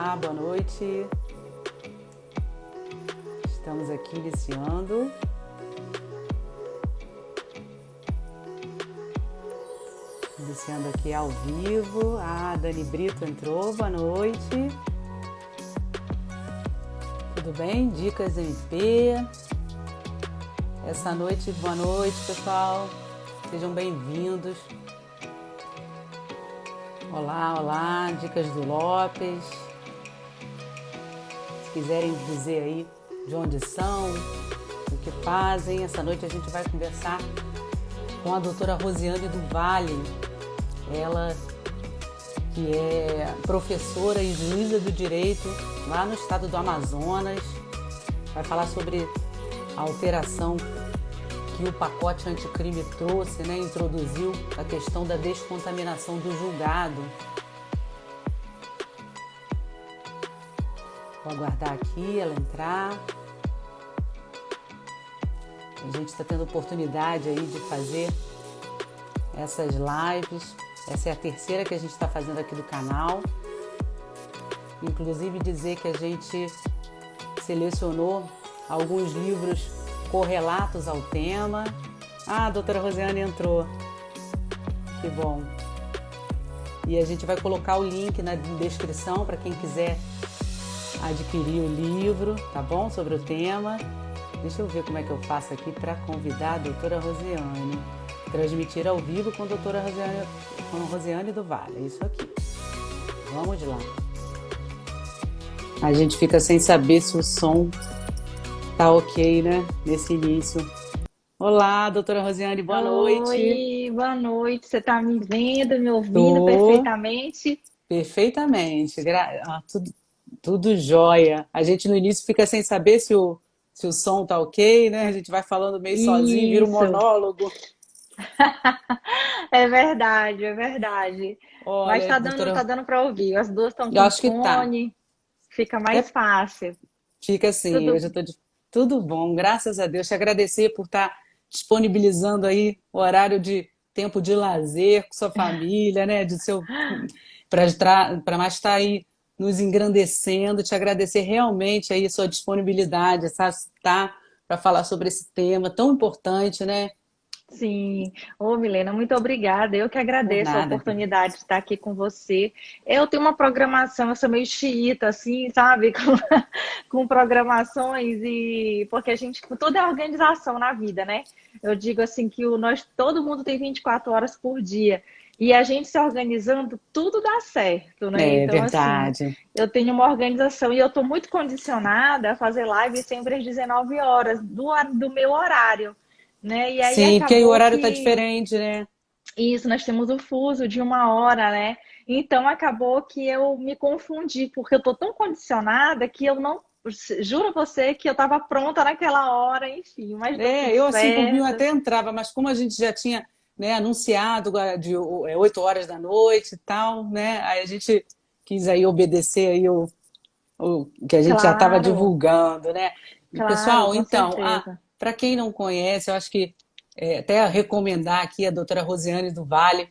Olá, boa noite. Estamos aqui iniciando. Iniciando aqui ao vivo. A Dani Brito entrou, boa noite. Tudo bem? Dicas MP. Essa noite, boa noite, pessoal. Sejam bem-vindos. Olá, olá, Dicas do Lopes. Se quiserem dizer aí de onde são, o que fazem, essa noite a gente vai conversar com a doutora Rosiane do Vale. Ela que é professora e juíza do direito lá no estado do Amazonas. Vai falar sobre a alteração que o pacote anticrime trouxe, né? Introduziu a questão da descontaminação do julgado. Vou aguardar aqui ela entrar. A gente está tendo oportunidade aí de fazer essas lives. Essa é a terceira que a gente está fazendo aqui do canal. Inclusive dizer que a gente selecionou alguns livros correlatos ao tema. Ah, a doutora Rosiane entrou. Que bom. E a gente vai colocar o link na descrição para quem quiser adquirir o livro, tá bom? Sobre o tema. Deixa eu ver como é que eu faço aqui para convidar a doutora Rosiane. Transmitir ao vivo com a doutora Rosiane, com a Rosiane do Vale. É isso aqui. Vamos lá. A gente fica sem saber se o som tá ok, né? Nesse início. Olá, doutora Rosiane, boa noite. Oi, boa noite. Você está me vendo, me ouvindo Tô perfeitamente? perfeitamente. Tudo jóia. A gente no início fica sem saber se o som tá ok, né? A gente vai falando meio sozinho, vira um Isso, monólogo. é verdade, é verdade. Mas Olha, tá doutora, dando para ouvir. As duas estão eu com acho que tá. fone, fica mais É, fácil. fica assim, Tudo hoje eu tô de tudo bom, graças a Deus. Te agradecer por estar disponibilizando aí o horário de tempo de lazer com sua família, né? De seu para mais estar aí nos engrandecendo, te agradecer realmente aí sua disponibilidade, tá? Para falar sobre esse tema tão importante, né? Sim. Ô, Milena, muito obrigada. Eu que Por agradeço a nada, querida. oportunidade de estar aqui com você. Eu tenho uma programação, eu sou meio xiita, assim, sabe? Com programações e porque a gente, tudo é organização na vida, né? Eu digo assim que todo mundo tem 24 horas por dia. E a gente se organizando, tudo dá certo, né? É Então, assim, verdade. eu tenho uma organização e eu estou muito condicionada a fazer live sempre às 19 horas do meu horário, né? E aí Sim, porque aí o acabou horário tá que diferente, né? isso, nós temos o fuso de 1 hora, né? Então acabou que eu me confundi, porque eu tô tão condicionada que eu não. Juro a você que eu estava pronta naquela hora, enfim, mas deu tudo Eu assim por mim eu certo. até entrava, mas como a gente já tinha, né, anunciado de 8 horas da noite e tal, né? Aí a gente quis aí obedecer aí o que a gente já estava Claro, divulgando, né? claro, Pessoal, com então, certeza. para quem não conhece, eu acho que até recomendar aqui a doutora Rosiane do Vale.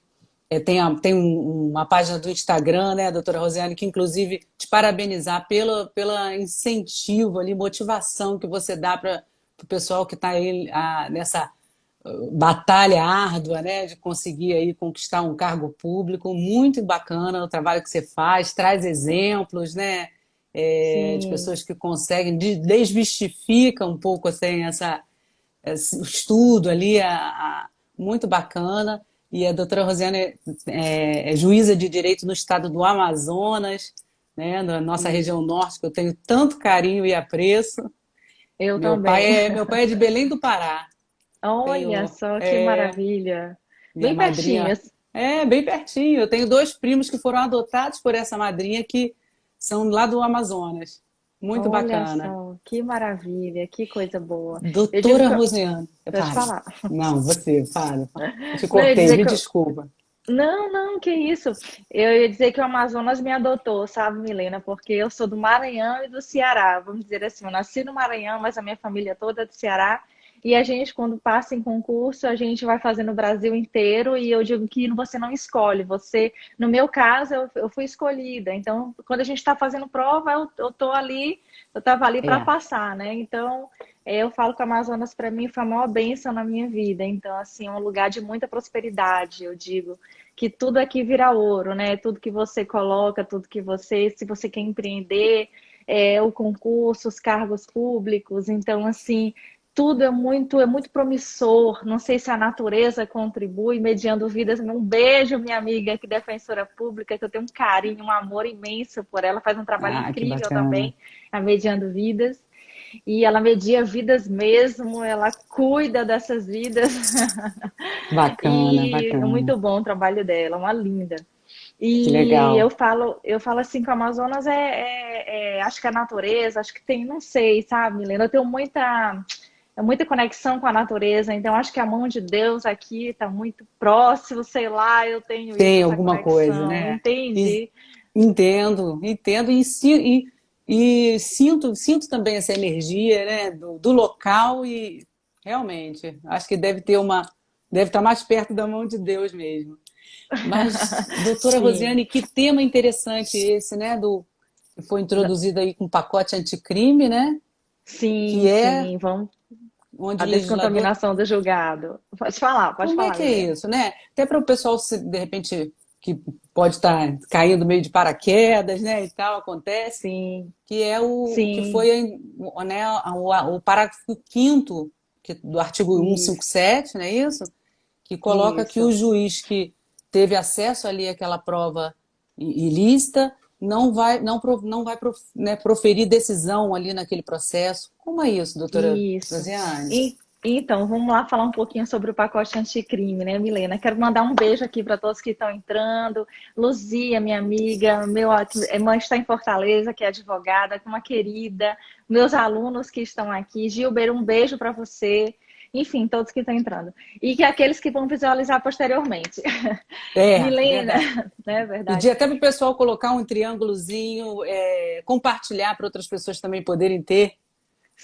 Uma página do Instagram, né, doutora Rosiane, que inclusive te parabenizar pela incentivo ali, motivação que você dá para o pessoal que está aí nessa batalha árdua, né, de conseguir aí conquistar um cargo público. Muito bacana o trabalho que você faz, traz exemplos, né, de Sim. pessoas que conseguem, desmistifica um pouco assim, esse estudo ali, muito bacana. E a doutora Rosiane é juíza de direito no estado do Amazonas, né, na nossa Isso. região norte, que eu tenho tanto carinho e apreço. Eu Meu pai também. é, meu pai é de Belém do Pará. Olha Tenho, só que maravilha. minha Bem pertinho. madrinha bem pertinho. Eu tenho dois primos que foram adotados por essa madrinha que são lá do Amazonas. Muito Olha bacana. só, que maravilha, que coisa boa. Eu digo Doutora que. Rosiane, Pode fale. falar. Não, você, fale. Eu te Não, eu ia cortei, dizer me que desculpa. não, não, que isso. Eu ia dizer que o Amazonas me adotou, sabe, Milena? Porque eu sou do Maranhão e do Ceará. Vamos dizer assim, eu nasci no Maranhão, mas a minha família toda é do Ceará. E a gente, quando passa em concurso, a gente vai fazer no Brasil inteiro e eu digo que você não escolhe. Você, no meu caso, eu fui escolhida. Então, quando a gente está fazendo prova, eu tô ali, eu estava ali para É, passar, né? Então, eu falo que o Amazonas para mim foi a maior bênção na minha vida. Então, assim, é um lugar de muita prosperidade, eu digo que tudo aqui vira ouro, né? Tudo que você coloca, tudo que você, se você quer empreender, o concurso, os cargos públicos. Então, assim, tudo é muito promissor. Não sei se a natureza contribui, mediando vidas. Um beijo, minha amiga, que é defensora pública, que eu tenho um carinho, um amor imenso por ela, faz um trabalho que incrível bacana. também, a Mediando Vidas. E ela media vidas mesmo, ela cuida dessas vidas. Bacana, E é bacana. muito bom o trabalho dela, uma linda. Que E legal. eu falo assim que o Amazonas acho que a natureza, acho que tem, não sei, sabe, Milena? Eu tenho muita conexão com a natureza, então acho que a mão de Deus aqui está muito próximo, sei lá, eu tenho isso, Tem essa alguma coisa, conexão, né? E- entende? Entendo, entendo e sinto também essa energia, né, do local e realmente acho que deve estar mais perto da mão de Deus mesmo. Mas, doutora Sim, Rosiane, que tema interessante esse, né, que foi introduzido aí com o pacote anticrime, né, sim, que é sim, vamos. onde A o legislador. descontaminação do julgado. Pode Como é falar, que é Milena. isso, né? Até para o pessoal, de repente, que pode estar caindo meio de paraquedas, né, e tal, acontece, Sim, que é o que sim, foi, né, o parágrafo quinto do artigo isso, 157, não é isso? Que coloca que o isso. juiz que teve acesso ali àquela prova ilícita não vai né, proferir decisão ali naquele processo. Como é isso, doutora Isso. Josiane? E, então, vamos lá falar um pouquinho sobre o pacote anticrime, né, Milena? Quero mandar um beijo aqui para todos que estão entrando. Luzia, minha amiga, meu irmã está em Fortaleza, que é advogada, uma querida. Meus alunos que estão aqui. Gilber, um beijo para você. Enfim, todos que estão entrando. E que aqueles que vão visualizar posteriormente. Milena, Verdade. né, verdade? Pedir até para o pessoal colocar um triângulozinho, compartilhar para outras pessoas também poderem ter,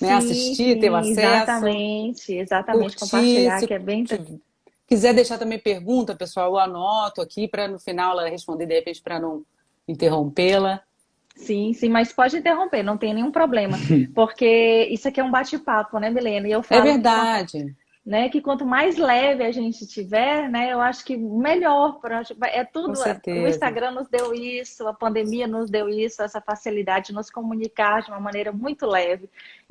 né, Sim, assistir, ter o sim, acesso, exatamente. Exatamente. curtir. Compartilhar, Se que é bem. quiser deixar também pergunta, pessoal, eu anoto aqui para no final ela responder, de repente, para não interrompê-la. Sim, sim, mas pode interromper, não tem nenhum problema, porque isso aqui é um bate-papo, né, Milena? E eu É falo que verdade, que quanto mais leve a gente tiver, né, eu acho que melhor para é com tudo. O certeza. Instagram nos deu isso, a pandemia nos deu isso, essa facilidade de nos comunicar de uma maneira muito leve.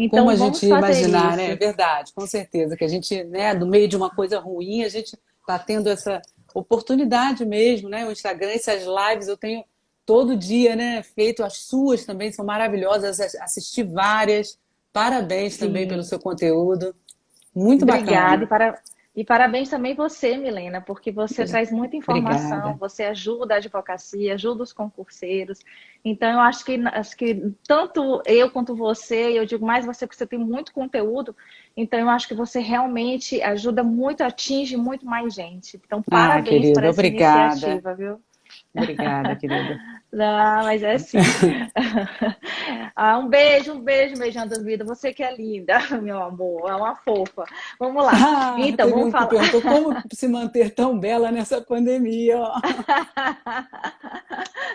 Como a Então, gente vamos fazer imaginar, né? É isso. verdade, com certeza, que a gente, né, no meio de uma coisa ruim, a gente está tendo essa oportunidade mesmo, né? O Instagram, essas lives eu tenho todo dia, né? Feito as suas também, são maravilhosas, assisti várias. Parabéns também pelo Sim. seu conteúdo, muito Obrigada bacana. e parabéns também você, Milena, porque você traz muita informação, Obrigada. você ajuda a advocacia, ajuda os concurseiros. Então, eu acho que tanto eu quanto você, eu digo mais você, porque você tem muito conteúdo, então eu acho que você realmente ajuda muito, atinge muito mais gente. Então, Ah, parabéns por querida, essa obrigada. iniciativa, viu? Obrigada, querida. Não, mas é assim. Um beijo, beijando a vida. Você que é linda, meu amor, é uma fofa. Vamos lá. Ah, Então, teve vamos um que falar. perguntou como se manter tão bela nessa pandemia, ó.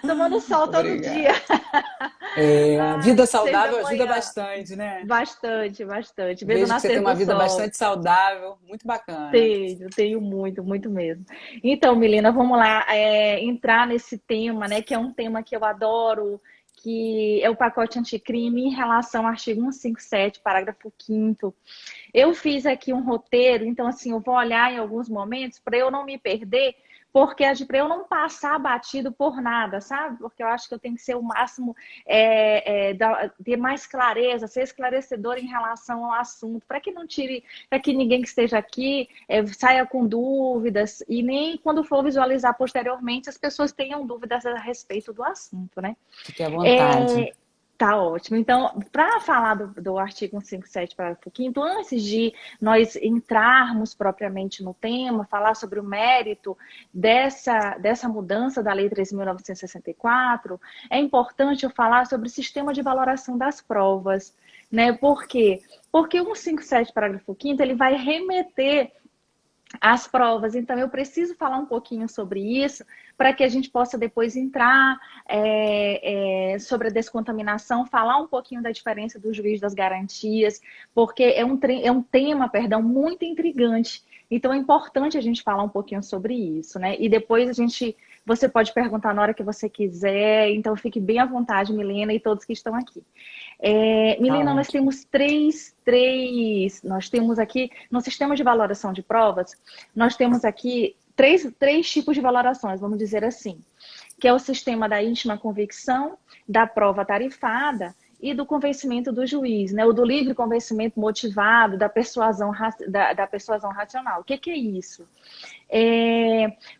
Tomando sol todo dia. Obrigada. A Ai, vida 6 da saudável ajuda manhã. bastante, né? Bastante, bastante. Vendo o Vejo que você tem nascer uma do vida sol. bastante saudável, muito bacana. Tenho muito, muito mesmo. Então, Milena, vamos lá, entrar nesse tema, né? Que é um tema que eu adoro, que é o pacote anticrime em relação ao artigo 157, parágrafo 5º. Eu fiz aqui um roteiro, então assim, eu vou olhar em alguns momentos para eu não me perder, porque para eu não passar batido por nada, sabe? Porque eu acho que eu tenho que ser o máximo, ter mais clareza, ser esclarecedor em relação ao assunto, para que não tire, para que ninguém que esteja aqui saia com dúvidas, e nem quando for visualizar posteriormente as pessoas tenham dúvidas a respeito do assunto, né? Fique à vontade. É, Tá ótimo. Então, para falar do artigo 157, parágrafo 5º, antes de nós entrarmos propriamente no tema, falar sobre o mérito dessa mudança da Lei 3.964, é importante eu falar sobre o sistema de valoração das provas, né? Por quê? Porque o 157, parágrafo 5º, ele vai remeter as provas. Então, eu preciso falar um pouquinho sobre isso para que a gente possa depois entrar sobre a descontaminação, falar um pouquinho da diferença do juiz das garantias, porque é um tema, perdão, muito intrigante. Então, é importante a gente falar um pouquinho sobre isso, né? E depois você pode perguntar na hora que você quiser, então fique bem à vontade, Milena, e todos que estão aqui. Milena, nós temos nós temos aqui, no sistema de valoração de provas, nós temos aqui três tipos de valorações, vamos dizer assim, que é o sistema da íntima convicção, da prova tarifada e do convencimento do juiz, né? O do livre convencimento motivado, da persuasão racional. O que é isso?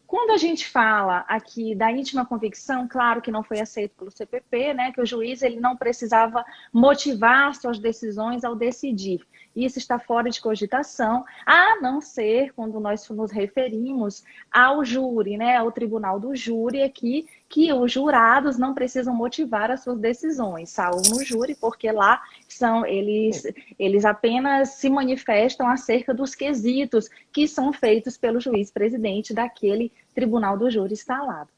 Quando a gente fala aqui da íntima convicção, claro que não foi aceito pelo CPP, né? Que o juiz ele não precisava motivar suas decisões ao decidir. Isso está fora de cogitação, a não ser quando nós nos referimos ao júri, né? Ao tribunal do júri aqui, que os jurados não precisam motivar as suas decisões, salvo no júri, porque lá eles apenas se manifestam acerca dos quesitos que são feitos pelo juiz presidente daquele tribunal do júri instalado.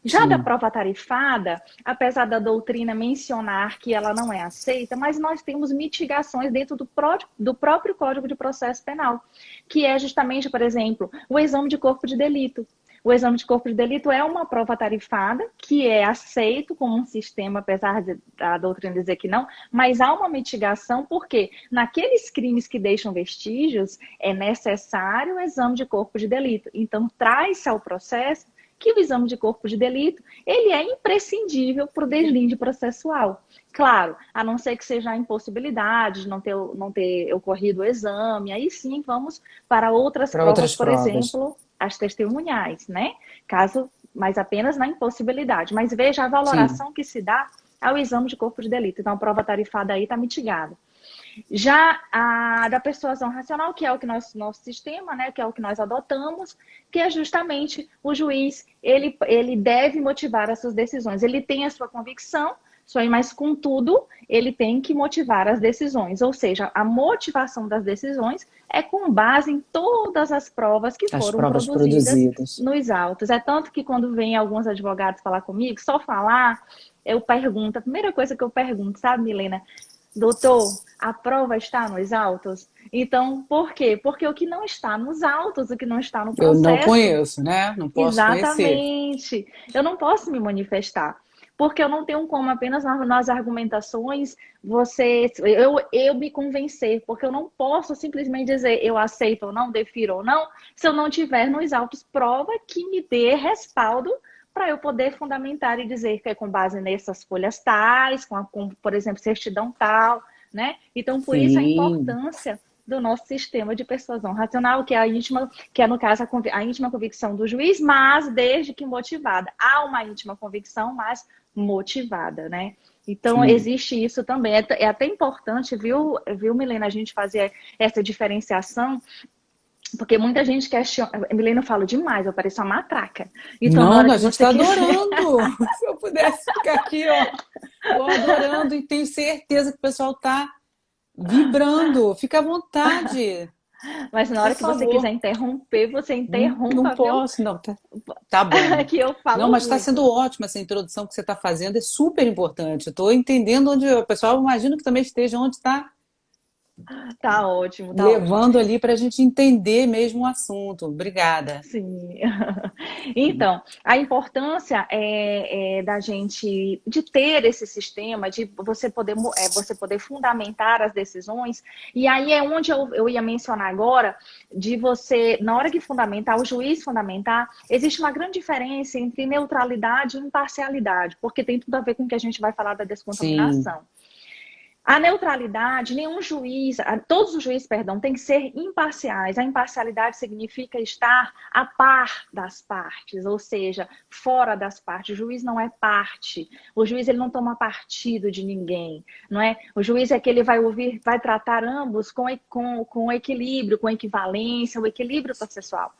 Já da prova tarifada, apesar da doutrina mencionar que ela não é aceita, mas nós temos mitigações dentro do próprio Código de Processo Penal, que é justamente, por exemplo, o exame de corpo de delito. O exame de corpo de delito é uma prova tarifada, que é aceito como um sistema, apesar da doutrina dizer que não, mas há uma mitigação, porque naqueles crimes que deixam vestígios, é necessário o exame de corpo de delito. Então, traz-se ao processo que o exame de corpo de delito, ele é imprescindível para o deslinde processual. Claro, a não ser que seja a impossibilidade de não ter ocorrido o exame, aí sim vamos para outras provas, por exemplo, as testemunhais, né? Mas apenas na impossibilidade. Mas veja a valoração que se dá ao exame de corpo de delito. Então, a prova tarifada aí está mitigada. Já a da persuasão racional, que é o que nosso sistema, né, que é o que nós adotamos, que é justamente o juiz, ele deve motivar as suas decisões. Ele tem a sua convicção, mas contudo, ele tem que motivar as decisões. Ou seja, a motivação das decisões é com base em todas as provas que foram produzidas nos autos. É tanto que quando vem alguns advogados falar comigo, só falar, eu pergunto, a primeira coisa que eu pergunto, sabe, Milena? Doutor, a prova está nos autos? Então, por quê? Porque o que não está nos autos, o que não está no processo... Eu não conheço, né? Não posso Exatamente. Eu não posso me manifestar. Porque eu não tenho como apenas nas argumentações eu me convencer. Porque eu não posso simplesmente dizer eu aceito ou não, defiro ou não, se eu não tiver nos autos prova que me dê respaldo para eu poder fundamentar e dizer que é com base nessas folhas tais, com por exemplo, certidão tal, né? Então, por isso a importância do nosso sistema de persuasão racional, que é no caso a íntima convicção do juiz, mas desde que motivada. Há uma íntima convicção, mas motivada, né? Então, existe isso também. É até importante, viu, Milena, a gente fazer essa diferenciação. Porque muita gente questiona. Milena, eu falo demais, eu pareço uma matraca. Então, não, a gente está adorando. Se eu pudesse ficar aqui, ó, tô adorando e tenho certeza que o pessoal está vibrando. Fica à vontade. Mas na hora que você quiser interromper, você interrompa. Não posso, não. Tá bom. Que eu falo não, mas está sendo ótima essa introdução que você está fazendo, é super importante. Estou entendendo onde o pessoal, imagino que também esteja onde está. Tá ótimo. Levando ali para a gente entender mesmo o assunto. Obrigada. Sim. Então, a importância da gente de ter esse sistema, de você poder fundamentar as decisões. E aí é onde eu ia mencionar agora, de você, na hora de fundamentar, o juiz fundamentar, existe uma grande diferença entre neutralidade e imparcialidade, porque tem tudo a ver com o que a gente vai falar da descontaminação. Sim. A neutralidade, nenhum juiz, todos os juízes, perdão, têm que ser imparciais. A imparcialidade significa estar a par das partes, ou seja, fora das partes. O juiz não é parte. O juiz ele não toma partido de ninguém, não é? O juiz é que ele vai ouvir, vai tratar ambos com equilíbrio, com equivalência, o equilíbrio processual.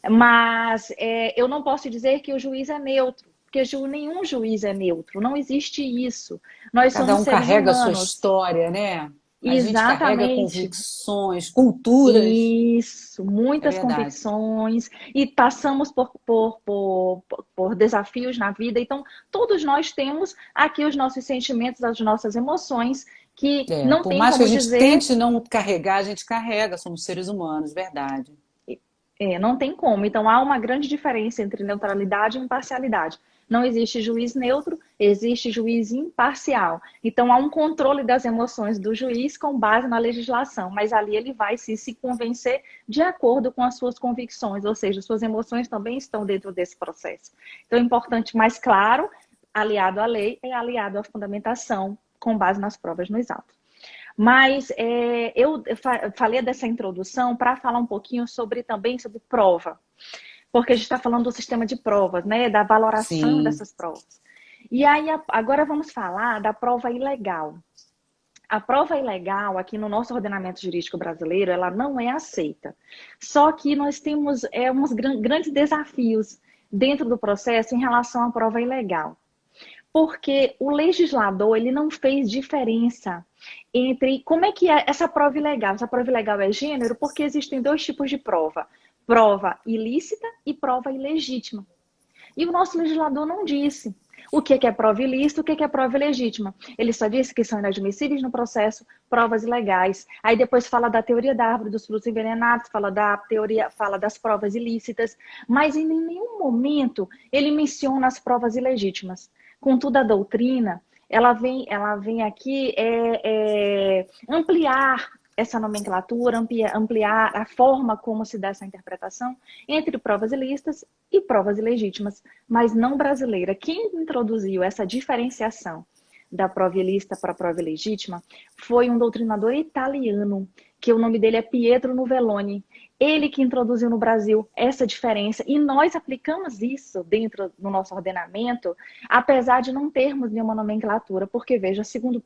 Mas eu não posso dizer que o juiz é neutro, porque nenhum juiz é neutro, não existe isso. Nós Cada somos um seres carrega a sua humanos. história, né? A gente carrega Exatamente. convicções, culturas. Isso, É muitas verdade. convicções e passamos por desafios na vida. Então, todos nós temos aqui os nossos sentimentos, as nossas emoções, que não Por tem mais que a como gente dizer. tente não carregar, a gente carrega, somos seres humanos, verdade. Não tem como. Então, há uma grande diferença entre neutralidade e imparcialidade. Não existe juiz neutro, existe juiz imparcial. Então, há um controle das emoções do juiz com base na legislação, mas ali ele vai se convencer de acordo com as suas convicções, ou seja, suas emoções também estão dentro desse processo. Então, é importante, mais claro, aliado à lei, é aliado à fundamentação com base nas provas nos autos. Mas eu falei dessa introdução para falar um pouquinho também sobre prova, porque a gente está falando do sistema de provas, né, da valoração Sim, dessas provas. E aí agora vamos falar da prova ilegal. A prova ilegal aqui no nosso ordenamento jurídico brasileiro, ela não é aceita. Só que nós temos uns grandes desafios dentro do processo em relação à prova ilegal. Porque o legislador ele não fez diferença entre como é que é essa prova ilegal. Essa prova ilegal é gênero porque existem dois tipos de prova: prova ilícita e prova ilegítima. E o nosso legislador não disse o que é prova ilícita, o que é prova ilegítima. Ele só disse que são inadmissíveis no processo provas ilegais. Aí depois fala da teoria da árvore dos frutos envenenados, fala das provas ilícitas, mas em nenhum momento ele menciona as provas ilegítimas. Contudo, a doutrina, ela vem aqui ampliar essa nomenclatura, ampliar a forma como se dá essa interpretação entre provas ilícitas e provas ilegítimas, mas não brasileira. Quem introduziu essa diferenciação da prova ilícita para a prova ilegítima foi um doutrinador italiano, que o nome dele é Pietro Novelloni. Ele que introduziu no Brasil essa diferença e nós aplicamos isso dentro do nosso ordenamento, apesar de não termos nenhuma nomenclatura, porque veja, segundo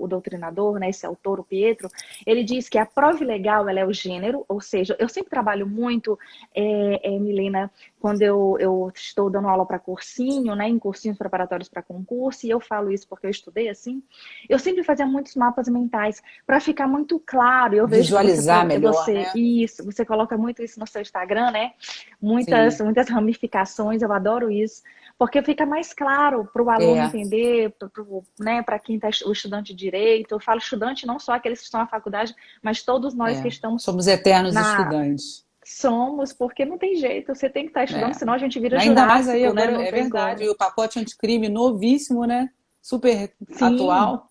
o doutrinador, né, esse autor, o Pietro, ele diz que a prova ilegal ela é o gênero, ou seja, eu sempre trabalho muito, Milena, quando eu estou dando aula para cursinho, né, em cursinhos preparatórios para concurso, e eu falo isso porque eu estudei assim, eu sempre fazia muitos mapas mentais para ficar muito claro. Eu vejo que visualizar melhor, né? você coloca muito isso no seu Instagram, né? Sim, Muitas ramificações, eu adoro isso, porque fica mais claro para o aluno é, entender, né, para quem está o estudante de direito. Eu falo estudante não só aqueles que estão na faculdade, mas todos nós que é. estamos Somos eternos na estudantes. somos, porque não tem jeito, você tem que estar estudando, É. senão a gente vira Ainda mais aí Jurássico, né? agora, Não é tem verdade, como. e o pacote anticrime novíssimo, né? Super Sim, atual.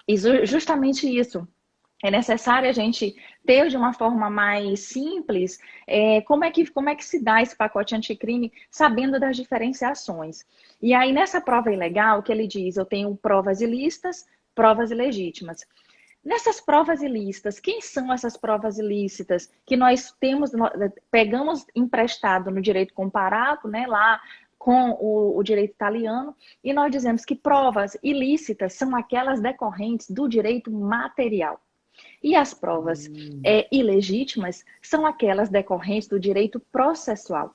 e justamente isso. É necessário a gente ter de uma forma mais simples como é que se dá esse pacote anticrime, sabendo das diferenciações. E aí, nessa prova ilegal, que ele diz, eu tenho provas ilícitas, provas ilegítimas. Nessas provas ilícitas, quem são essas provas ilícitas que nós pegamos emprestado no direito comparado, né, lá com o direito italiano, e nós dizemos que provas ilícitas são aquelas decorrentes do direito material. E as provas ilegítimas são aquelas decorrentes do direito processual.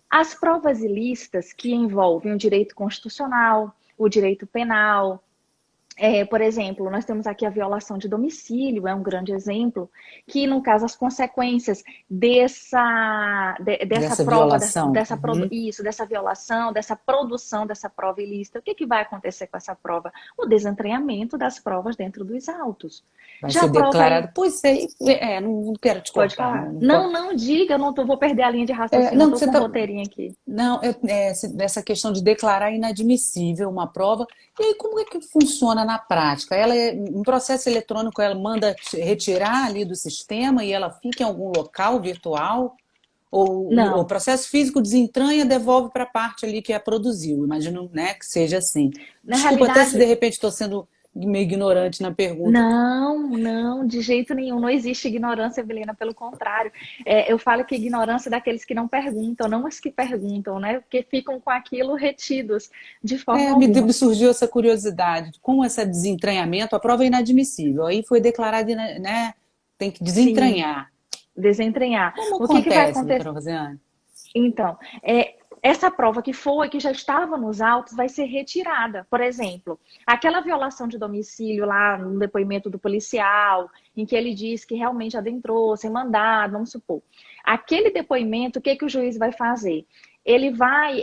As provas ilícitas que envolvem o direito constitucional, o direito penal, por exemplo, nós temos aqui a violação de domicílio, é um grande exemplo, que no caso as consequências dessa Dessa prova, violação. dessa violação, dessa produção dessa prova ilícita, o que vai acontecer com essa prova? O desentranhamento das provas dentro dos autos. Vai Já a ser prova declarado. Pois é, não quero te pode cortar. falar. Não, não diga, eu não vou perder a linha de raciocínio, eu Não, estou você com um tá, roteirinho aqui. não, essa questão de declarar inadmissível uma prova. E aí, como é que funciona na prática? Ela em processo eletrônico, ela manda retirar ali do sistema e ela fica em algum local virtual? Ou o Não. processo físico desentranha, devolve para a parte ali que a produziu. Imagino, né, que seja assim. Na Desculpa até se realidade, de repente estou sendo meio ignorante na pergunta. não, não, de jeito nenhum. Não existe ignorância, Evelina, pelo contrário. Eu falo que ignorância é daqueles que não perguntam, não os que perguntam, né? Porque ficam com aquilo retidos de forma Me alguma. surgiu essa curiosidade. Como esse desentranhamento, a prova é inadmissível. Aí foi declarado, né, tem que Sim, desentranhar. desentranhar. Como O que vai acontece, acontecer? doutora Rosiane? Então, essa prova que foi, que já estava nos autos, vai ser retirada. Por exemplo, aquela violação de domicílio lá no depoimento do policial, em que ele diz que realmente adentrou sem mandado, vamos supor. Aquele depoimento, o que, que o juiz vai fazer? Ele vai,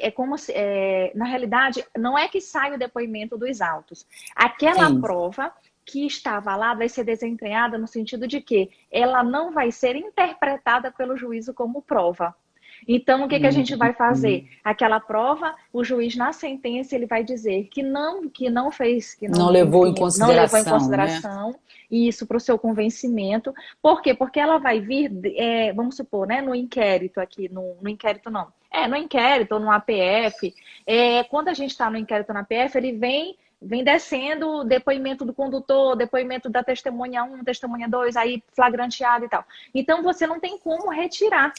na realidade, não é que sai o depoimento dos autos. Aquela Sim. prova que estava lá vai ser desentranhada no sentido de que ela não vai ser interpretada pelo juízo como prova. Então, o que, que a gente vai fazer? Aquela prova, o juiz na sentença ele vai dizer que não fez, que Não não, levou em enfim, não levou em consideração, né? consideração isso para o seu convencimento. Por quê? Porque ela vai vir, vamos supor, né, no inquérito aqui, no inquérito não, no inquérito ou no APF, quando a gente está no inquérito na APF, ele vem descendo depoimento do condutor, depoimento da testemunha 1, testemunha 2, aí flagranteado e tal. Então, você não tem como retirar.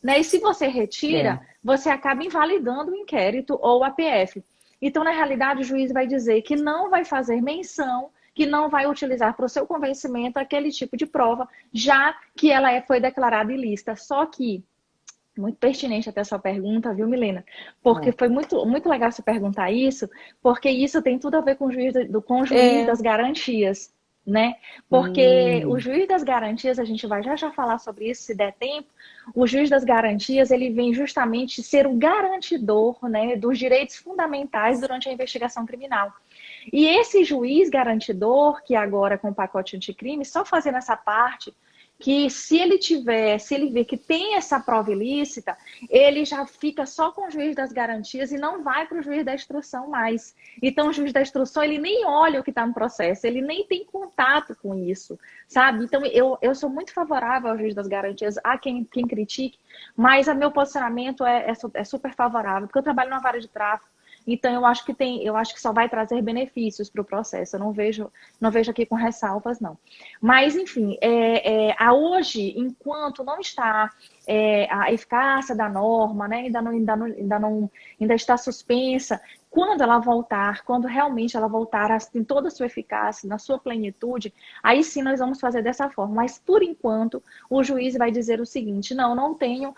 Né? E se você retira, É. você acaba invalidando o inquérito ou a PF. Então, na realidade, o juiz vai dizer que não vai fazer menção, que não vai utilizar para o seu convencimento aquele tipo de prova, já que ela foi declarada ilícita. Só que, muito pertinente até a sua pergunta, viu, Milena? Porque É. foi muito, muito legal você perguntar isso, porque isso tem tudo a ver com o juiz É. das garantias, né? Porque o Hum. juiz das garantias, a gente vai já falar sobre isso, se der tempo, o juiz das garantias, ele vem justamente ser o garantidor, né, dos direitos fundamentais durante a investigação criminal. E esse juiz garantidor, que agora com o pacote anticrime, só fazendo essa parte, que se ele vê que tem essa prova ilícita, ele já fica só com o juiz das garantias e não vai para o juiz da instrução mais. Então, o juiz da instrução, ele nem olha o que está no processo, ele nem tem contato com isso, sabe? Então, eu sou muito favorável ao juiz das garantias, a quem critique, mas o meu posicionamento é super favorável, porque eu trabalho numa vara de tráfico. Então, eu acho que só vai trazer benefícios para o processo. Eu não vejo aqui com ressalvas, não. Mas, enfim, hoje, enquanto não está a eficácia da norma, né, ainda está suspensa, quando realmente ela voltar em toda a sua eficácia, na sua plenitude, aí sim nós vamos fazer dessa forma. Mas, por enquanto, o juiz vai dizer o seguinte: não tenho,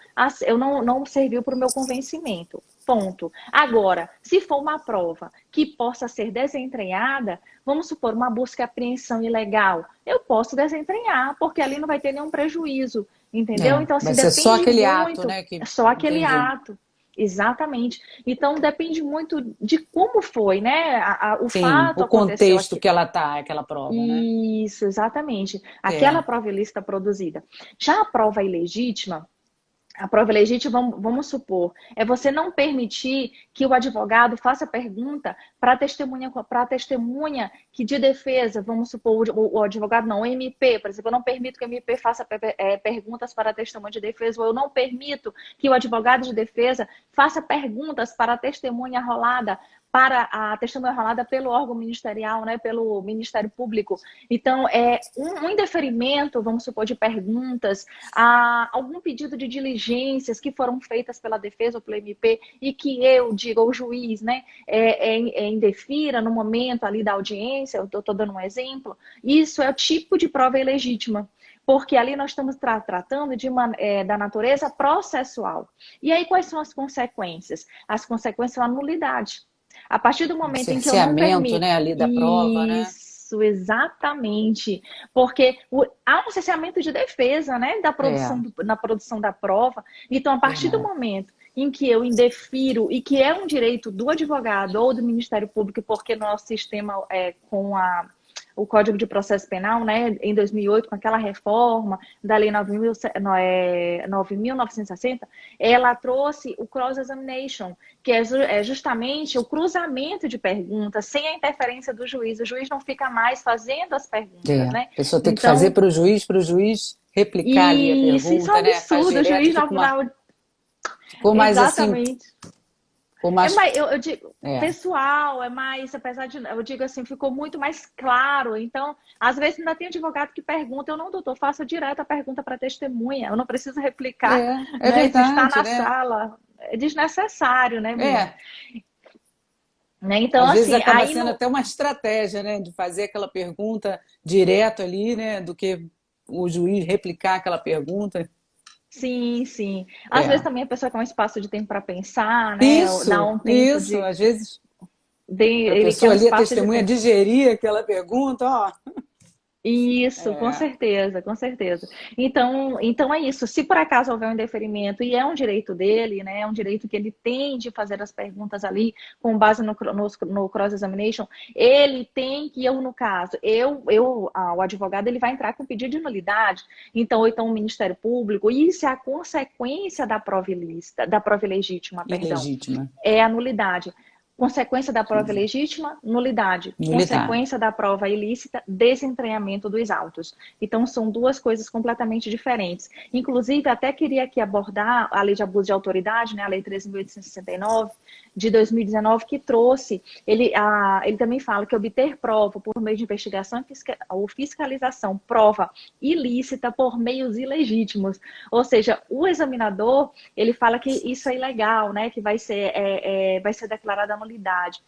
eu não serviu para o meu convencimento. Ponto. Agora, se for uma prova que possa ser desentranhada, vamos supor uma busca e apreensão ilegal, eu posso desentranhar, porque ali não vai ter nenhum prejuízo, entendeu? Então, Vai assim, ser só depende aquele ato, muito, né? Que... é só aquele Entendi. ato. Exatamente. Então, depende muito de como foi, né? O Sim, fato o aconteceu contexto aqui. que ela tá, aquela prova, né? Isso, exatamente. Aquela É. prova ilícita produzida. Já a prova ilegítima, a prova legítima, vamos supor, é você não permitir que o advogado faça pergunta para a testemunha que de defesa, vamos supor, o advogado não, o MP, por exemplo, eu não permito que o MP faça perguntas para a testemunha de defesa, ou eu não permito que o advogado de defesa faça perguntas para a testemunha arrolada, pelo órgão ministerial, né, pelo Ministério Público. Então, um indeferimento, vamos supor, de perguntas, algum pedido de diligências que foram feitas pela defesa ou pelo MP e que eu digo, o juiz, né, indefira no momento ali da audiência, eu estou dando um exemplo, isso é o tipo de prova ilegítima. Porque ali nós estamos tratando da natureza processual. E aí, quais são as consequências? As consequências são a nulidade. A partir do momento em que eu não Cerceamento, permito né, ali da prova, né? isso, exatamente, porque há um cerceamento de defesa, né, É, na produção da prova. Então, a partir do verdade. momento em que eu indefiro, e que é um direito do advogado ou do Ministério Público, porque nosso sistema o Código de Processo Penal, né, em 2008, com aquela reforma da Lei 9.960, ela trouxe o cross-examination, que é justamente o cruzamento de perguntas, sem a interferência do juiz. O juiz não fica mais fazendo as perguntas, A né? pessoa tem que fazer Então, para o juiz replicar ali a isso é um pergunta, né? Faz absurdo. O direto, juiz fica uma... Ficou mais assim, Exatamente. ficou É mais... mais, eu digo, É, pessoal, é mais, apesar de, eu digo assim, ficou muito mais claro. Então, às vezes ainda tem advogado que pergunta, eu não, doutor, faça direto a pergunta para testemunha, eu não preciso replicar, é né? Isso está verdade, na né? sala. É desnecessário, né, Milena? É, Né? Então, às vezes assim, acaba aí sendo no. até uma estratégia, né, de fazer aquela pergunta direto ali, né, do que o juiz replicar aquela pergunta. Sim, sim. Às vezes É. também a pessoa quer um espaço de tempo para pensar, né? Ou dá Isso, um tempo isso. de. Às vezes para a Ele quer pessoa um ali, a espaço de testemunha, tempo. digerir aquela pergunta, ó. Isso, com É, certeza, com certeza. Então é isso. Se por acaso houver um indeferimento, e é um direito dele, né? É um direito que ele tem de fazer as perguntas ali, com base no cross-examination, ele tem que, no caso, o advogado, ele vai entrar com pedido de nulidade, então, ou então o Ministério Público, isso é a consequência da prova ilícita, da prova ilegítima, perdão, ilegítima. é a nulidade. Consequência da prova legítima, nulidade. Nulidade. Consequência da prova ilícita, desentranhamento dos autos. Então, são duas coisas completamente diferentes. Inclusive, até queria aqui abordar a lei de abuso de autoridade, né, a lei 13.869, de 2019, que trouxe, ele também fala que obter prova por meio de investigação ou fiscalização, prova ilícita por meios ilegítimos. Ou seja, o examinador, ele fala que isso é ilegal, né, que vai ser declarada a nulidade.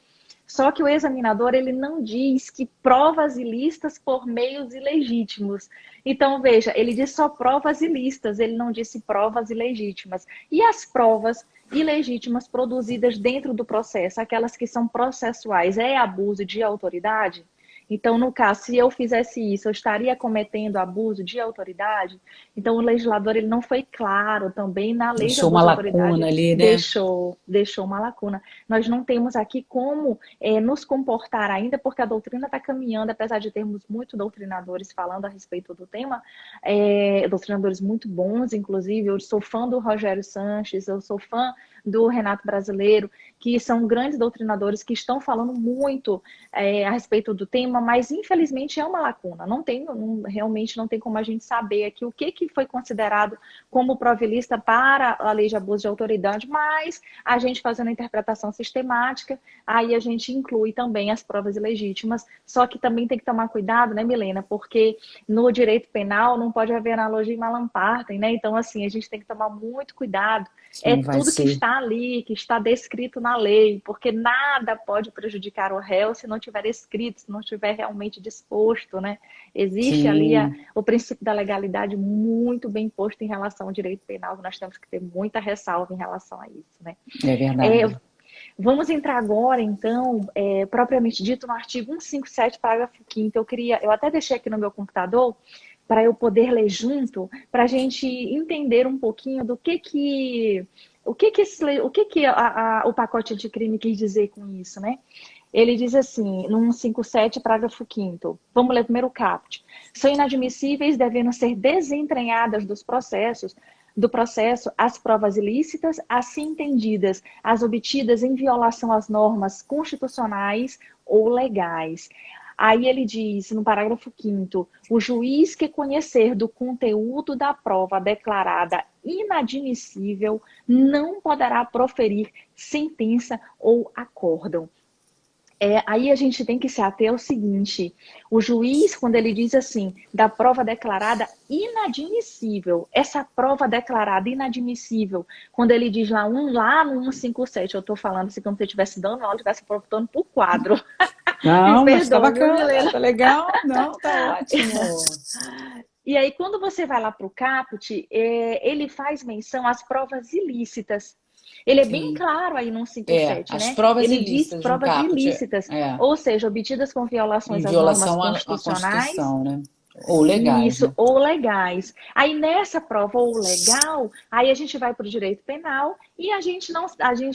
Só que o examinador, ele não diz que provas ilícitas por meios ilegítimos. Então, veja, ele diz só provas ilícitas, ele não disse provas ilegítimas. E as provas ilegítimas produzidas dentro do processo, aquelas que são processuais, é abuso de autoridade? Então, no caso, se eu fizesse isso, eu estaria cometendo abuso de autoridade? Então, o legislador, ele não foi claro também na lei de Deixou uma abuso de lacuna autoridade, ali, né? deixou uma lacuna. Nós não temos aqui como nos comportar ainda, porque a doutrina está caminhando, apesar de termos muitos doutrinadores falando a respeito do tema, doutrinadores muito bons, inclusive, eu sou fã do Rogério Sanches, eu sou fã do Renato Brasileiro, que são grandes doutrinadores que estão falando muito a respeito do tema, mas infelizmente é uma lacuna. Realmente não tem como a gente saber aqui o que foi considerado como prova ilícita para a lei de abuso de autoridade, mas a gente fazendo a interpretação sistemática, aí a gente inclui também as provas ilegítimas, só que também tem que tomar cuidado, né, Milena, porque no direito penal não pode haver analogia e malam partem, né? Então, assim, a gente tem que tomar muito cuidado. É Não vai tudo que ser. está ali, que está descrito na lei, porque nada pode prejudicar o réu se não tiver escrito, se não estiver realmente disposto, né? Existe ali Sim, o princípio da legalidade muito bem posto em relação ao direito penal, nós temos que ter muita ressalva em relação a isso, né? é É, verdade. vamos entrar agora, então, propriamente dito, no artigo 157, parágrafo 5º. Eu até deixei aqui no meu computador para eu poder ler junto, para a gente entender um pouquinho do que o pacote anticrime quis dizer com isso, né? Ele diz assim, no 157, parágrafo 5º, vamos ler primeiro o caput. São inadmissíveis, devendo ser desentranhadas do processo as provas ilícitas, assim entendidas, as obtidas em violação às normas constitucionais ou legais. Aí ele diz, no parágrafo 5º, o juiz que conhecer do conteúdo da prova declarada inadmissível não poderá proferir sentença ou acórdão. Aí a gente tem que se ater ao seguinte: o juiz, quando ele diz assim, da prova declarada inadmissível, essa prova declarada inadmissível, quando ele diz lá no 157, eu estou falando assim como se eu estivesse dando aula, estivesse apontando por quadro. Me Não, mas tá perdoe, viu, bacana, Milena? tá legal. Não, tá ótimo. E aí, quando você vai lá para o caput, ele faz menção às provas ilícitas. Ele é bem Sim. claro aí no 157, As né? provas Ele diz ilícitas no provas caput, ilícitas, ou seja, obtidas com em violações às normas violação à constitucionais, Constituição, né? Ou legais, isso, né? ou legais. Aí nessa prova ou legal, aí a gente vai para o direito penal e a gente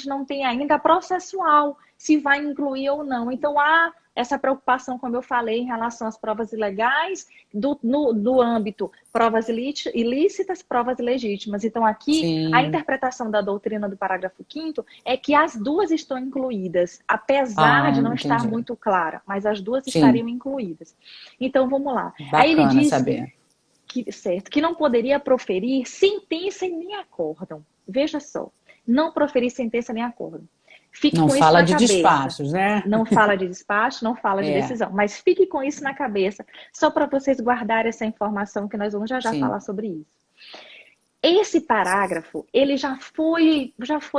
não tem ainda a processual, se vai incluir ou não. Então há essa preocupação, como eu falei, em relação às provas ilegais, do âmbito provas ilícitas, provas ilegítimas. Então aqui a Sim. interpretação da doutrina do parágrafo 5º é que as duas estão incluídas, apesar Ah, de não estar entendi. muito clara, mas as duas Sim, estariam incluídas. Então vamos lá. Aí ele bacana diz saber. certo, que não poderia proferir sentença e nem acórdão. Veja só. não proferir sentença nem acordo. Fique Não com isso fala na de cabeça. despachos, né? Não fala de despacho, não fala de É, decisão, mas fique com isso na cabeça, só para vocês guardarem essa informação que nós vamos já sim. falar sobre isso. Esse parágrafo, ele já foi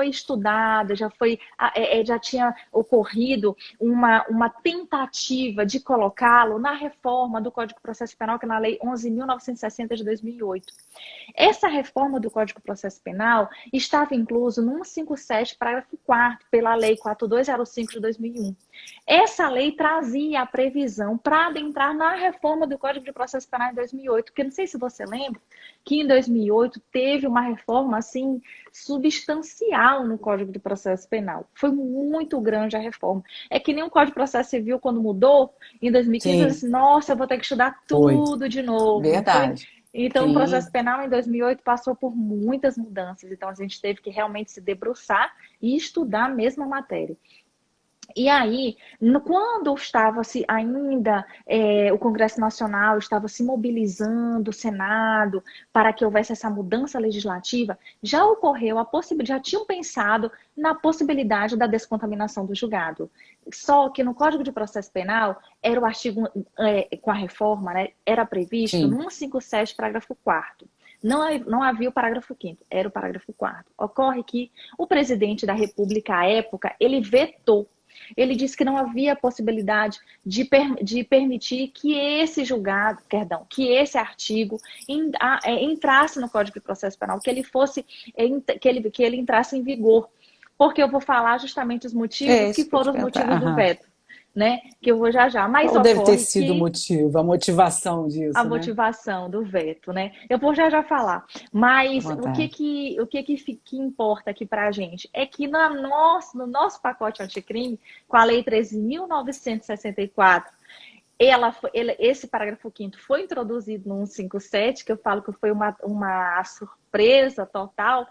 estudado, já tinha ocorrido uma tentativa de colocá-lo na reforma do Código de Processo Penal, que é na Lei 11.960 de 2008. Essa reforma do Código de Processo Penal estava incluso no 157, parágrafo 4º, pela Lei 4205 de 2001. Essa lei trazia a previsão para adentrar na reforma do Código de Processo Penal em 2008, porque não sei se você lembra, que em 2008 teve uma reforma assim substancial no Código de Processo Penal. Foi muito grande a reforma. É que nem o Código de Processo Civil, quando mudou, em 2015, eu disse, Sim, nossa, eu vou ter que estudar foi. tudo de novo, não foi? Verdade. Então, o processo Sim, penal em 2008 passou por muitas mudanças, então a gente teve que realmente se debruçar e estudar a mesma matéria. E aí, quando estava-se ainda, o Congresso Nacional estava se mobilizando, o Senado, para que houvesse essa mudança legislativa, já ocorreu a possibilidade, já tinham pensado na possibilidade da descontaminação do julgado. Só que no Código de Processo Penal, era o artigo, com a reforma, né, era previsto sim. no 157, parágrafo 4º. Não havia o parágrafo 5º, era o parágrafo 4º. Ocorre que o presidente da República, à época, ele vetou. Ele disse que não havia possibilidade de permitir que esse julgado, perdão, que esse artigo entrasse no Código de Processo Penal, que ele entrasse em vigor. Porque eu vou falar justamente os É motivos que isso que eu te foram os perguntar. motivos do Aham. veto, né? Que eu vou já. Mas Qual deve ter ocorre sido o que motivo, a motivação a disso, né? motivação do veto, né? Eu vou já falar. À Mas vontade. que importa aqui para a gente é que no nosso pacote anticrime, com a Lei 13.964, esse parágrafo 5º foi introduzido no 157, que eu falo que foi uma surpresa total,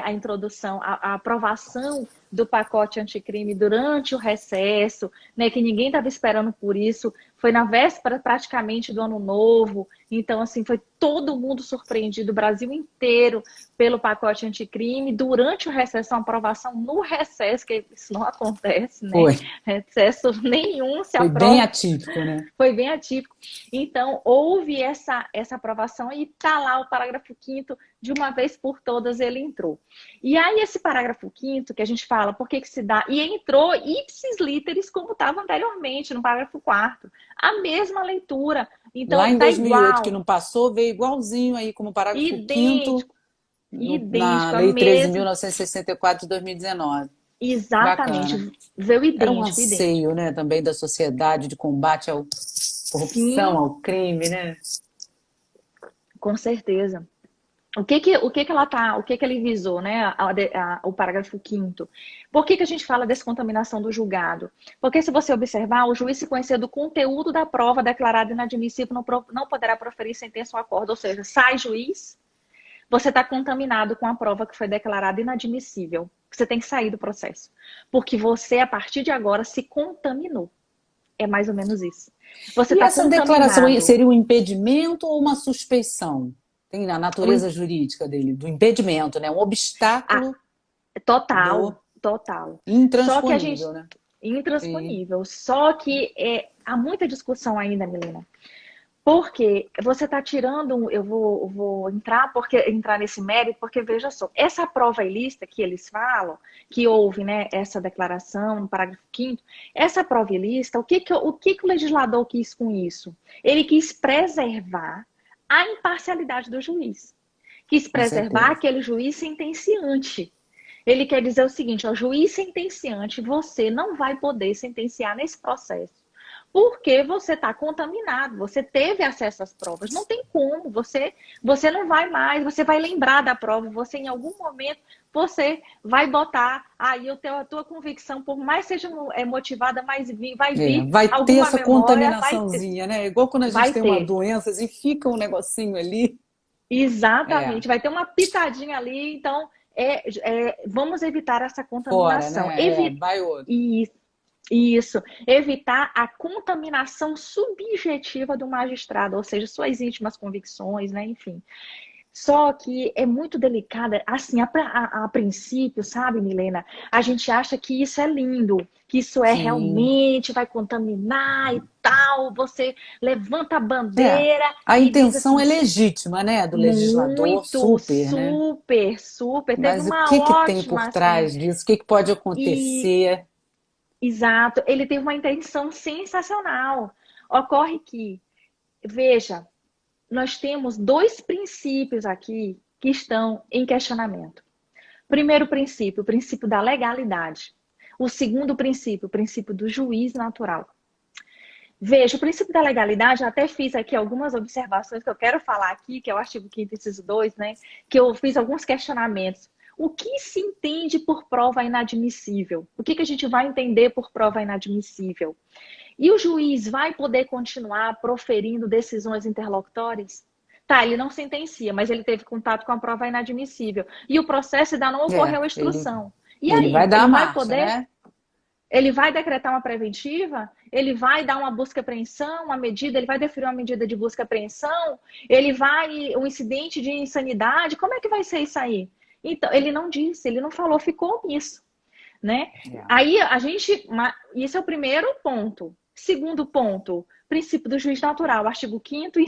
a introdução, a aprovação do pacote anticrime durante o recesso, né, que ninguém estava esperando por isso, foi na véspera praticamente do Ano Novo, então assim, foi todo mundo surpreendido, o Brasil inteiro, pelo pacote anticrime, durante o recesso, uma aprovação no recesso, que isso não acontece, né, Foi. recesso nenhum se Foi bem aprova. atípico, né? Foi bem atípico. Então, houve essa aprovação e está lá o parágrafo 5º, de uma vez por todas ele entrou. E aí, esse parágrafo 5º, que a gente fala, por que que se dá? E entrou ipsis literis, como estava anteriormente, no parágrafo 4º. A mesma leitura. Lá Então, em tá 2008, que igual, não passou, veio igualzinho aí como parágrafo 5º idêntico, na idêntico, a Lei mesma. 13.964 de 2019. Exatamente, Bacana. veio Era um idêntico, idêntico. anseio, né, também da sociedade de combate à corrupção, Sim, ao crime, né? com certeza. O que que ele visou, né? O parágrafo 5º. Por que que a gente fala descontaminação do julgado? Porque se você observar, o juiz, se conhecer do conteúdo da prova declarada inadmissível, não poderá proferir sentença ou acordo. Ou seja, sai juiz, você está contaminado com a prova que foi declarada inadmissível. Você tem que sair do processo. Porque você, a partir de agora, se contaminou. É mais ou menos isso. Você E está essa declaração aí contaminado. seria um impedimento ou uma suspeição? Tem na natureza jurídica dele, do impedimento, né? Um Ah, obstáculo do total, total. Só que a gente intransponível, né? Sim. intransponível. Só que há muita discussão ainda, Milena. Porque você está tirando, eu vou entrar nesse mérito, porque veja só, essa prova ilícita que eles falam, que houve, né, essa declaração no parágrafo 5º, essa prova ilícita, o que o legislador quis com isso? Ele quis preservar a imparcialidade do juiz. Quis Com preservar certeza. aquele juiz sentenciante. Ele quer dizer o seguinte, ó, juiz sentenciante, você não vai poder sentenciar nesse processo. Porque você está contaminado, você teve acesso às provas. Não tem como, você não vai mais, você vai lembrar da prova, você em algum momento, você vai botar aí a tua convicção, por mais seja motivada, mas vai É, vir vai ter alguma essa memória, contaminaçãozinha, né? Igual quando a gente vai tem uma ter. doença, assim, fica um negocinho ali. É, Exatamente, vai ter uma pitadinha ali, então vamos evitar essa fora, contaminação. né? É, vai outro. Isso, evitar a contaminação subjetiva do magistrado, ou seja, suas íntimas convicções, né? Enfim. Só que é muito delicada, assim, a princípio, sabe, Milena? A gente acha que isso é lindo, que isso é Sim. realmente, vai contaminar e tal. Você levanta a É. bandeira A e diz intenção assim, é legítima, né, do legislador, muito, super, né? super, super. Teve Mas o uma que que tem ótima, por assim, trás disso? O que que pode e acontecer? exato, ele teve uma intenção sensacional. Ocorre que, veja, nós temos dois princípios aqui que estão em questionamento. Primeiro princípio, o princípio da legalidade. O segundo princípio, o princípio do juiz natural. Veja, o princípio da legalidade, eu até fiz aqui algumas observações que eu quero falar aqui, que é o artigo 5º, inciso 2, né? Que eu fiz alguns questionamentos. O que se entende por prova inadmissível? O que a gente vai entender por prova inadmissível? E o juiz vai poder continuar proferindo decisões interlocutórias? Tá, ele não sentencia, mas ele teve contato com a prova inadmissível. E o processo ainda não É, ocorreu a ele, instrução. E ele vai aí, dar a ele vai marcha, poder? né? Ele vai decretar uma preventiva? Ele vai dar uma busca e apreensão, uma medida? Ele vai deferir uma medida de busca e apreensão? Ele vai, um incidente de insanidade? Como é que vai ser isso aí? Então, ele não disse, ele não falou, ficou nisso, né? É. Aí a gente, isso é o primeiro ponto. Segundo ponto, princípio do juiz natural, artigo 5º,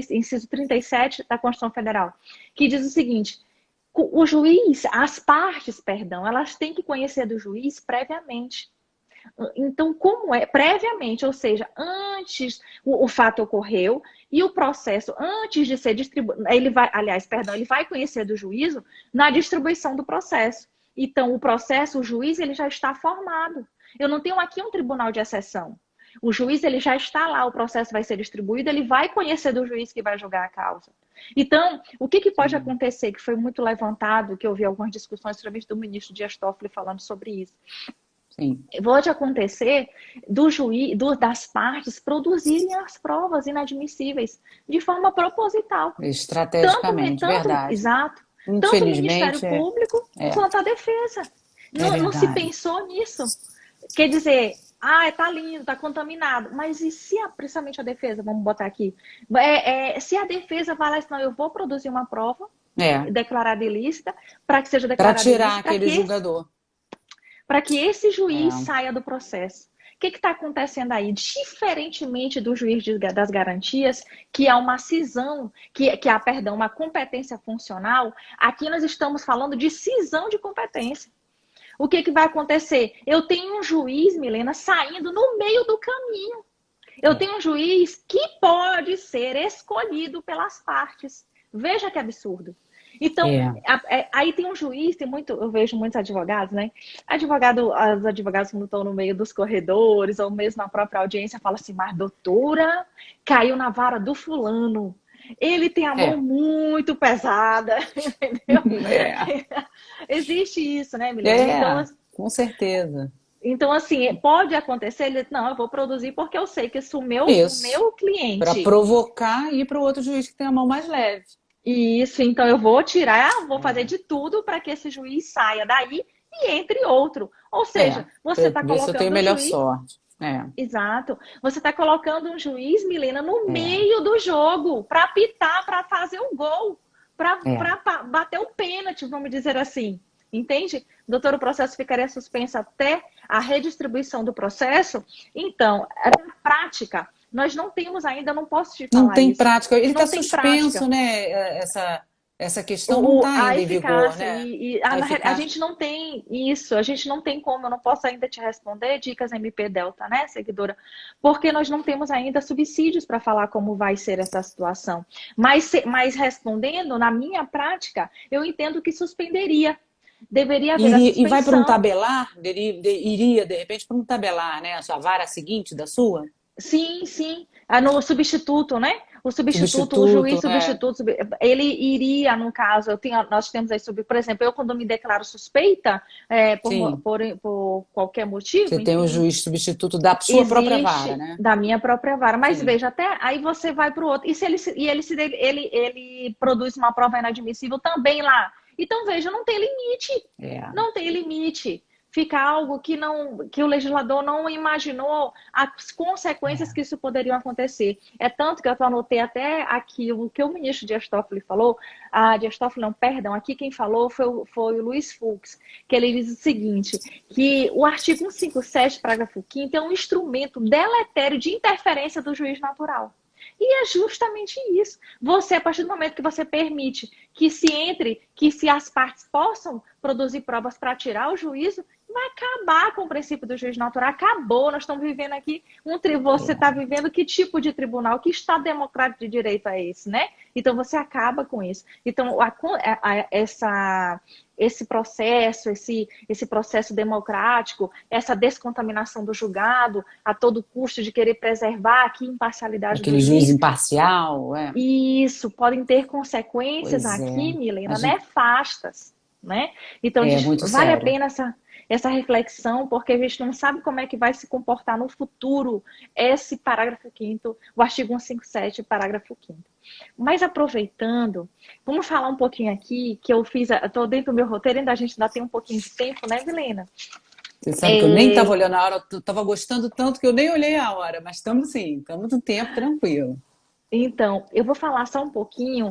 inciso 37 da Constituição Federal, que diz o seguinte: o juiz, as partes, perdão, elas têm que conhecer do juiz previamente. Então, como é previamente, ou seja, antes o fato ocorreu e o processo, antes de ser distribuído, ele vai, aliás, perdão, ele vai conhecer do juízo na distribuição do processo. Então, o processo, o juiz, ele já está formado. Eu não tenho aqui um tribunal de exceção. O juiz, ele já está lá, o processo vai ser distribuído, ele vai conhecer do juiz que vai julgar a causa. Então, o que pode acontecer, que foi muito levantado, que eu vi algumas discussões, principalmente do ministro Dias Toffoli falando sobre isso. Sim. Pode acontecer do juiz, das partes produzirem as provas inadmissíveis de forma proposital. Estrategicamente, verdade. Exato. Tanto o Ministério Infelizmente, Público é, quanto a defesa. é Não se verdade. pensou nisso. Quer dizer, tá lindo, tá contaminado. Mas e se, principalmente a defesa, vamos botar aqui, se a defesa vai lá e diz, não, eu vou produzir uma prova É, declarada ilícita, para que seja para declarada tirar ilícita, aquele julgador. para que esse juiz É. saia do processo. O que está acontecendo aí? Diferentemente do juiz das garantias, que é uma cisão, perdão, uma competência funcional, aqui nós estamos falando de cisão de competência. O que vai acontecer? Eu tenho um juiz, Milena, saindo no meio do caminho. Eu tenho um juiz que pode ser escolhido pelas partes. Veja que absurdo. Então, É. aí tem um juiz, eu vejo muitos advogados, né? Os advogados quando estão no meio dos corredores, ou mesmo na própria audiência, falam assim, mas doutora, caiu na vara do fulano. Ele tem a mão muito pesada, entendeu? É. Existe isso, né, Milena? Então, Com certeza. então, assim, pode acontecer, ele, não, eu vou produzir porque eu sei que se o meu Isso. Para cliente... provocar e ir para o outro juiz que tem a mão mais leve. Isso, então eu vou tirar, vou fazer de tudo para que esse juiz saia daí e entre outro. Ou seja, você está ver se eu tenho colocando o melhor juiz... sorte. Exato. Você está colocando um juiz, Milena, no É. meio do jogo, para apitar, para fazer um gol, para É. bater o pênalti, vamos dizer assim. Entende? Doutor, o processo ficaria suspenso até a redistribuição do processo. Então, na prática, nós não temos ainda, não posso te Não falar tem isso. prática. Ele está Não tem suspenso, prática. né? Essa questão não está A ainda em vigor, eficácia né? a gente não tem isso, a gente não tem como, eu não posso ainda te responder, dicas MP Delta, né, seguidora? Porque nós não temos ainda subsídios para falar como vai ser essa situação. Mas respondendo, na minha prática, eu entendo que suspenderia. Deveria haver a E vai para um suspensão. tabelar? Iria, de repente, para um tabelar, né? A sua vara seguinte da sua? Sim, sim. No substituto, né? O substituto, o juiz Substituto, substituto, ele iria, no caso, nós temos aí, por exemplo, eu quando me declaro suspeita, sim. por qualquer motivo, Você tem o enfim, juiz substituto da sua própria vara, existe né? da minha própria vara. Mas Sim. veja, até aí você vai para o outro. E se ele produz uma prova inadmissível também lá? Então, veja, não tem limite. É. Não tem limite. fica algo que não, que o legislador não imaginou as consequências que isso poderiam acontecer. É tanto que eu anotei até aqui o que o ministro Dias Toffoli falou, Dias Toffoli não, perdão, aqui quem falou foi o Luiz Fux, que ele diz o seguinte, que o artigo 157, parágrafo 5º, é um instrumento deletério de interferência do juiz natural. E é justamente isso. Você, a partir do momento que você permite que se as partes possam produzir provas para tirar o juízo, vai acabar com o princípio do juiz natural. Acabou, nós estamos vivendo aqui você está vivendo que tipo de tribunal, que Estado democrático de direito é esse, né? Então você acaba com isso. Então, esse processo democrático, essa descontaminação do julgado, a todo custo de querer preservar aqui a imparcialidade Aquele do juiz juiz. imparcial, é. Isso, podem ter consequências Pois aqui, é. Milena, A gente... nefastas, né? Então, É muito vale a sério. pena essa reflexão, porque a gente não sabe como é que vai se comportar no futuro esse parágrafo 5º, o artigo 157, parágrafo 5º. Mas aproveitando, vamos falar um pouquinho aqui, que eu estou dentro do meu roteiro, ainda a gente ainda tem um pouquinho de tempo, né, Milena? Você sabe que eu nem estava olhando a hora, eu estava gostando tanto que eu nem olhei a hora, mas estamos sim, estamos no tempo tranquilo. Então, eu vou falar só um pouquinho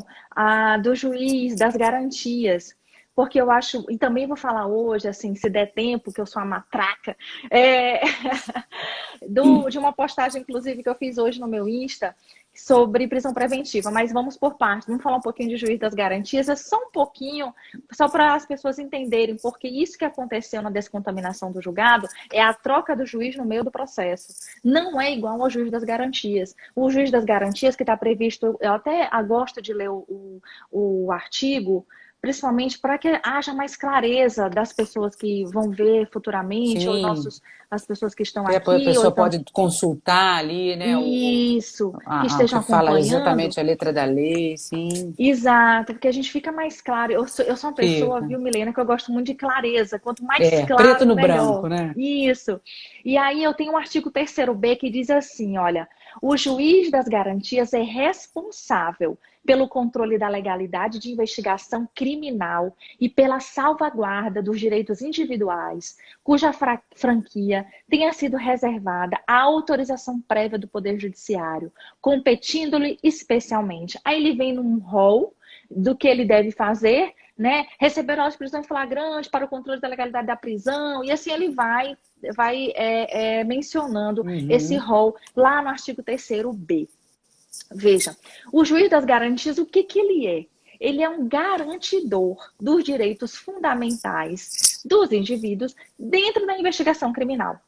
do juiz, das garantias, porque eu acho, e também vou falar hoje, assim, se der tempo, que eu sou a matraca, de uma postagem, inclusive, que eu fiz hoje no meu Insta, sobre prisão preventiva, mas vamos por partes. Vamos falar um pouquinho de juiz das garantias, é só um pouquinho, só para as pessoas entenderem, porque isso que aconteceu na descontaminação do julgado é a troca do juiz no meio do processo. Não é igual ao juiz das garantias. O juiz das garantias que está previsto, eu até gosto de ler o artigo, principalmente para que haja mais clareza das pessoas que vão ver futuramente, ou Sim, as pessoas que estão que a aqui, ou pessoa então pode consultar ali, né, isso, que o estejam que fala acompanhando. exatamente a letra da lei, sim, Exato, porque a gente fica mais claro. Eu sou uma pessoa, fica. viu, Milena, que eu gosto muito de clareza. Quanto mais É, preto claro, no melhor. branco, né? Isso. E aí eu tenho o artigo 3º B que diz assim, olha, o juiz das garantias é responsável pelo controle da legalidade de investigação criminal e pela salvaguarda dos direitos individuais, cuja franquia tenha sido reservada à autorização prévia do Poder Judiciário, competindo-lhe especialmente. Aí ele vem num rol do que ele deve fazer, né? Receber ordem de prisão em flagrante para o controle da legalidade da prisão, e assim ele vai mencionando esse Uhum. rol lá no artigo 3º B. Veja, o juiz das garantias, o que ele é? Ele é um garantidor dos direitos fundamentais dos indivíduos dentro da investigação criminal.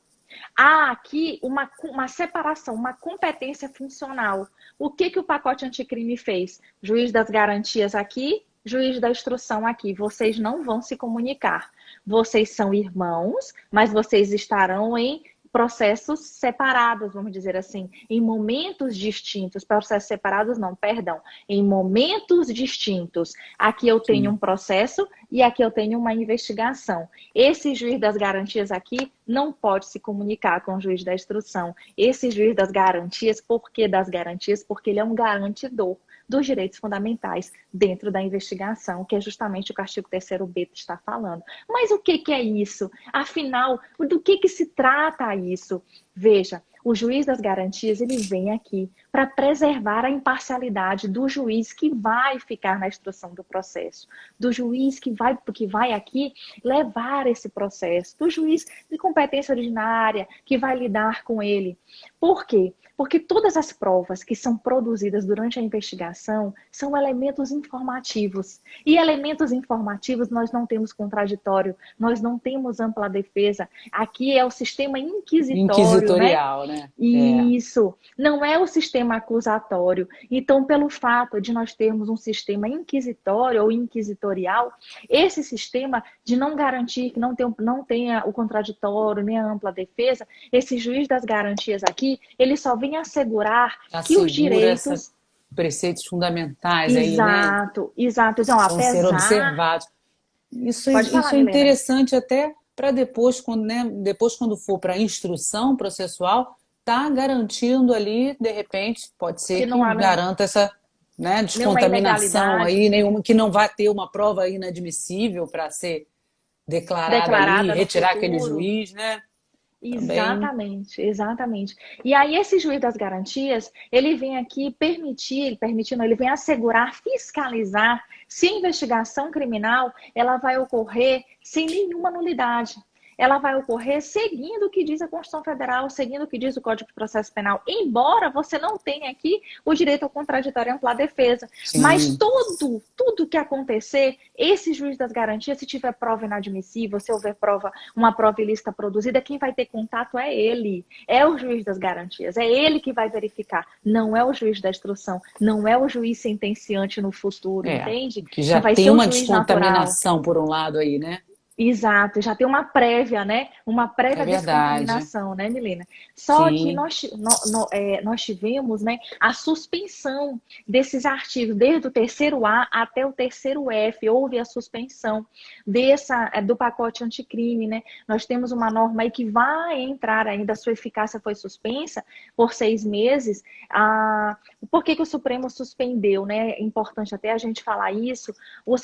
Há aqui uma separação, uma competência funcional. O que o pacote anticrime fez? Juiz das garantias aqui, juiz da instrução aqui. Vocês não vão se comunicar. Vocês são irmãos, mas vocês estarão em processos separados, vamos dizer assim, em momentos distintos. Processos separados não, perdão, em momentos distintos. Aqui eu tenho Sim. um processo e aqui eu tenho uma investigação. Esse juiz das garantias aqui não pode se comunicar com o juiz da instrução. Esse juiz das garantias, por que das garantias? Porque ele é um garantidor dos direitos fundamentais dentro da investigação, que é justamente o que o artigo 3º B está falando. Mas o que é isso? Afinal, do que se trata isso? Veja, o juiz das garantias, ele vem aqui para preservar a imparcialidade do juiz que vai ficar na instrução do processo, do juiz que vai aqui levar esse processo, do juiz de competência ordinária que vai lidar com ele. Por quê? Porque todas as provas que são produzidas durante a investigação são elementos informativos. E elementos informativos nós não temos contraditório, nós não temos ampla defesa. Aqui é o sistema inquisitório, né? Inquisitorial, né? Isso, não é o sistema acusatório. Então, pelo fato de nós termos um sistema inquisitório ou inquisitorial, esse sistema de não garantir que não tenha o contraditório nem a ampla defesa, esse juiz das garantias aqui, ele só vem assegurar que os direitos... preceitos fundamentais aí, né? Exato, exato. Então, Vão ser apesar... observados. Isso falar, é Milena. interessante até para depois, quando for para a instrução processual, tá garantindo ali, de repente, pode ser Que que não há garanta essa, né, nenhuma descontaminação ilegalidade. aí, que não vai ter uma prova inadmissível para ser declarada ali, declarada no retirar aquele futuro. juiz, né? Também. Exatamente, exatamente. E aí esse juiz das garantias, ele vem aqui permitindo, ele vem assegurar, fiscalizar se a investigação criminal ela vai ocorrer sem nenhuma nulidade. Ela vai ocorrer seguindo o que diz a Constituição Federal, seguindo o que diz o Código de Processo Penal, embora você não tenha aqui o direito ao contraditório e ampla defesa. Mas Sim. tudo que acontecer, esse juiz das garantias, se tiver prova inadmissível, se houver uma prova ilícita produzida, quem vai ter contato é ele, é o juiz das garantias, é ele que vai verificar, não é o juiz da instrução, não é o juiz sentenciante no futuro, É, entende? que já Não vai tem ser o uma juiz natural. descontaminação por um lado aí, né? Exato, já tem uma prévia, né? Uma É prévia verdade. descontaminação, né, Milena? Só que Sim. nós tivemos, né, a suspensão desses artigos, desde o terceiro A até o terceiro F, houve a suspensão do pacote anticrime, né? Nós temos uma norma aí que vai entrar ainda, a sua eficácia foi suspensa por 6 meses. Por que o Supremo suspendeu, né? É importante até a gente falar isso. O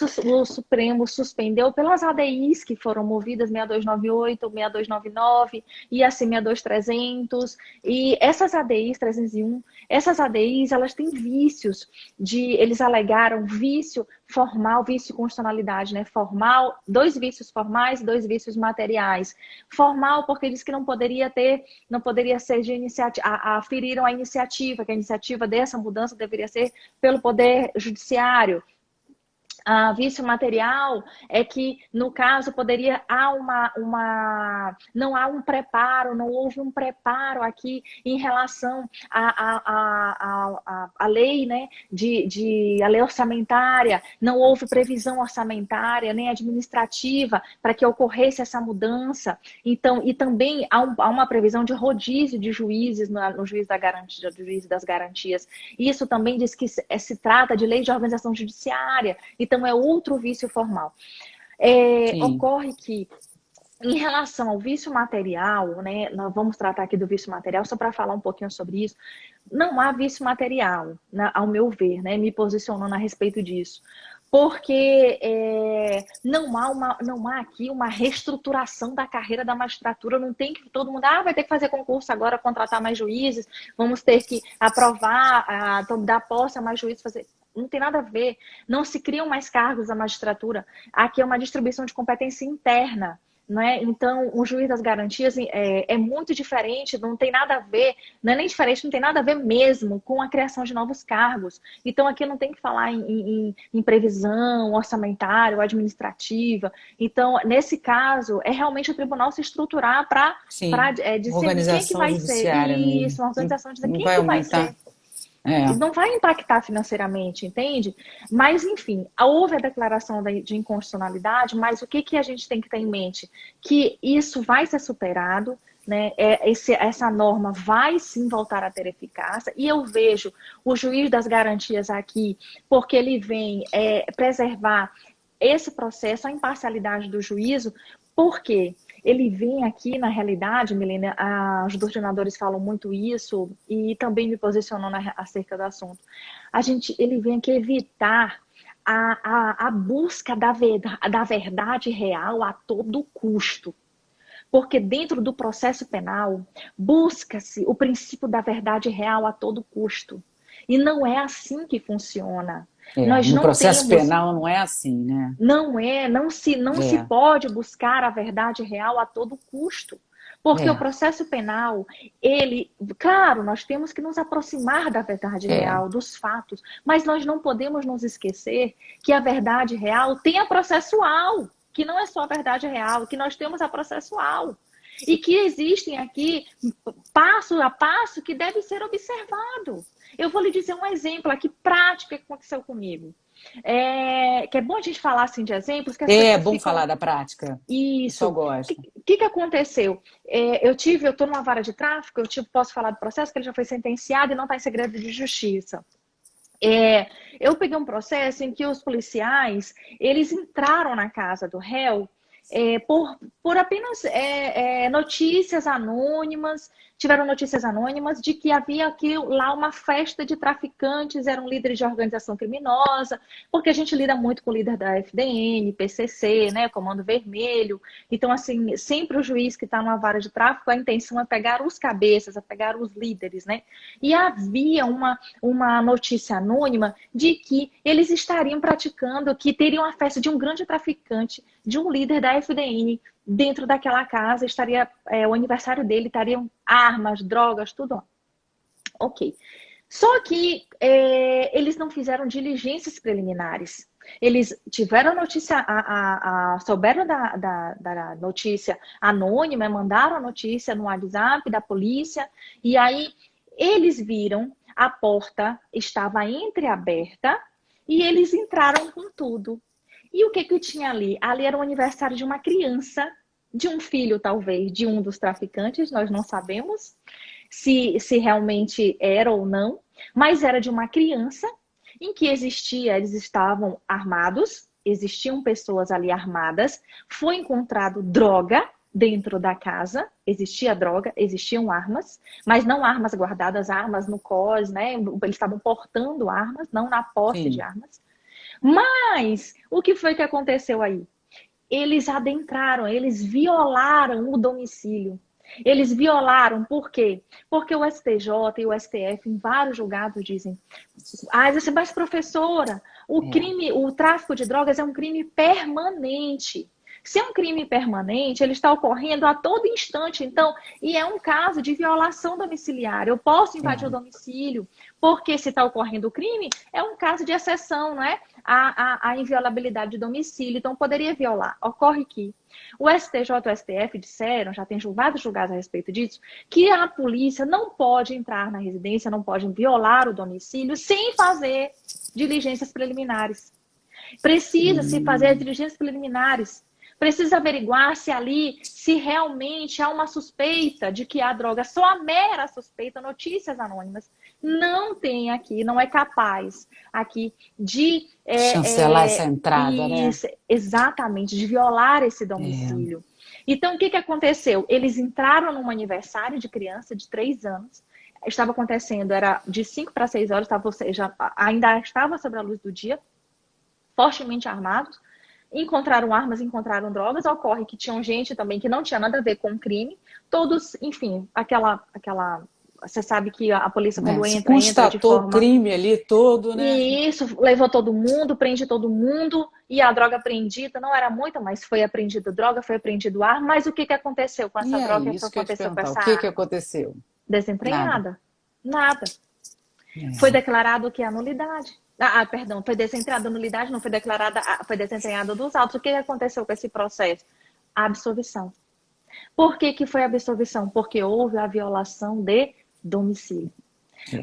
Supremo suspendeu pelas ADIs que foram movidas, 6298, 6299 e assim 62300. E essas ADIs 301, essas ADIs, elas têm vícios eles alegaram vício formal, vício de constitucionalidade, né? Formal, 2 vícios formais, 2 vícios materiais. Formal porque diz que não poderia ser de iniciativa, feriram a iniciativa, que a iniciativa dessa mudança deveria ser pelo Poder Judiciário. Vício material é que, no caso, não há um preparo, não houve um preparo aqui em relação à lei, né, a lei orçamentária, não houve previsão orçamentária nem administrativa para que ocorresse essa mudança. Então, e também há uma previsão de rodízio de juízes no juiz do juiz das garantias. Isso também diz que se trata de lei de organização judiciária. Então, é outro vício formal. Sim. Ocorre que, em relação ao vício material, né, nós vamos tratar aqui do vício material, só para falar um pouquinho sobre isso. Não há vício material, né, ao meu ver, né, me posicionando a respeito disso. Porque não há aqui uma reestruturação da carreira da magistratura, não tem que todo mundo, vai ter que fazer concurso agora, contratar mais juízes, vamos ter que aprovar, dar posse a mais juízes, fazer. Não tem nada a ver, não se criam mais cargos da magistratura, aqui é uma distribuição de competência interna. Não é? Então, o juiz das garantias é muito diferente, não tem nada a ver, não é nem diferente, não tem nada a ver mesmo com a criação de novos cargos. Então, aqui não tem que falar em previsão orçamentária ou administrativa. Então, nesse caso, é realmente o tribunal se estruturar para Sim. discernir quem é que Organização vai ser. judiciária mesmo. Isso, uma organização de dizer Não quem é vai que vai ser. aumentar. É. Não vai impactar financeiramente, entende? Mas, enfim, houve a declaração de inconstitucionalidade, mas o que a gente tem que ter em mente? Que isso vai ser superado, né? Essa norma vai sim voltar a ter eficácia, e eu vejo o juiz das garantias aqui, porque ele vem preservar esse processo, a imparcialidade do juízo, porque ele vem aqui, na realidade, Milena, os doutrinadores falam muito isso, e também me posicionando acerca do assunto. Ele vem aqui evitar a busca da verdade real a todo custo. Porque dentro do processo penal, busca-se o princípio da verdade real a todo custo. E não é assim que funciona. Nós No não processo temos... penal não é assim, né? Não se pode buscar a verdade real a todo custo. Porque o processo penal, claro, nós temos que nos aproximar da verdade real, dos fatos, mas nós não podemos nos esquecer que a verdade real tem a processual, que não é só a verdade real, que nós temos a processual. E que existem aqui passo a passo que deve ser observado. Eu vou lhe dizer um exemplo aqui prático que aconteceu comigo. Que é bom a gente falar assim de exemplos. Que as pessoas Bom falar da prática. Isso. Só gosto. O que aconteceu? Eu estou numa vara de tráfico, posso falar do processo, que ele já foi sentenciado e não está em segredo de justiça. Eu peguei um processo em que os policiais, eles entraram na casa do réu por apenas notícias anônimas, tiveram notícias anônimas de que havia aqui lá uma festa de traficantes, eram líderes de organização criminosa, porque a gente lida muito com o líder da FDN, PCC, né, Comando Vermelho. Então, assim, sempre o juiz que está numa vara de tráfico, a intenção é pegar os cabeças, é pegar os líderes, né? E havia uma notícia anônima de que eles estariam praticando, que teriam a festa de um grande traficante, de um líder da FDN, dentro daquela casa, estaria o aniversário dele, estariam armas, drogas, tudo. Ó. Ok. Só que eles não fizeram diligências preliminares. Eles tiveram a notícia, souberam da notícia anônima, mandaram a notícia no WhatsApp da polícia, e aí eles viram a porta estava entreaberta e eles entraram com tudo. E o que tinha ali? Ali era o aniversário de uma criança, de um filho, talvez, de um dos traficantes, nós não sabemos se realmente era ou não, mas era de uma criança em que eles estavam armados, existiam pessoas ali armadas, foi encontrado droga dentro da casa, existia droga, existiam armas, mas não armas guardadas, armas no COS, né? Eles estavam portando armas, não na posse de armas. Mas o que foi que aconteceu aí? Eles adentraram, eles violaram o domicílio. Eles violaram, por quê? Porque o STJ e o STF, em vários julgados, dizem: mas professora, o tráfico de drogas é um crime permanente. Se é um crime permanente, ele está ocorrendo a todo instante, então, e é um caso de violação domiciliar. Eu posso invadir o domicílio, porque se está ocorrendo o crime, é um caso de exceção, não é? A inviolabilidade de domicílio, então poderia violar. Ocorre que o STJ e o STF disseram, já tem vários julgados a respeito disso, que a polícia não pode entrar na residência, não pode violar o domicílio sem fazer diligências preliminares. Precisa-se fazer as diligências preliminares. Precisa averiguar se realmente há uma suspeita de que há droga. Só a mera suspeita, notícias anônimas, não tem aqui, não é capaz aqui de chancelar essa entrada, isso, né? Exatamente, de violar esse domicílio. Então, o que aconteceu? Eles entraram num aniversário de criança de 3 anos. Estava acontecendo, era de 5 para 6 horas, ou seja, ainda estava sobre a luz do dia, fortemente armados. Encontraram armas, encontraram drogas. Ocorre que tinham gente também que não tinha nada a ver com o crime. Todos, enfim, aquela você sabe que a polícia quando entra de forma... o crime ali todo, né? E isso, levou todo mundo, prende todo mundo. E a droga apreendida não era muita, mas foi apreendido droga, foi apreendido arma. Mas o que aconteceu com essa droga? O que aconteceu com essa arma? O que aconteceu? Desempregada. Nada. Foi declarado que a nulidade. Perdão, foi desentreada a nulidade, não foi declarada, foi desentreada dos autos. O que aconteceu com esse processo? A absolvição. Por que foi a absolvição? Porque houve a violação de domicílio.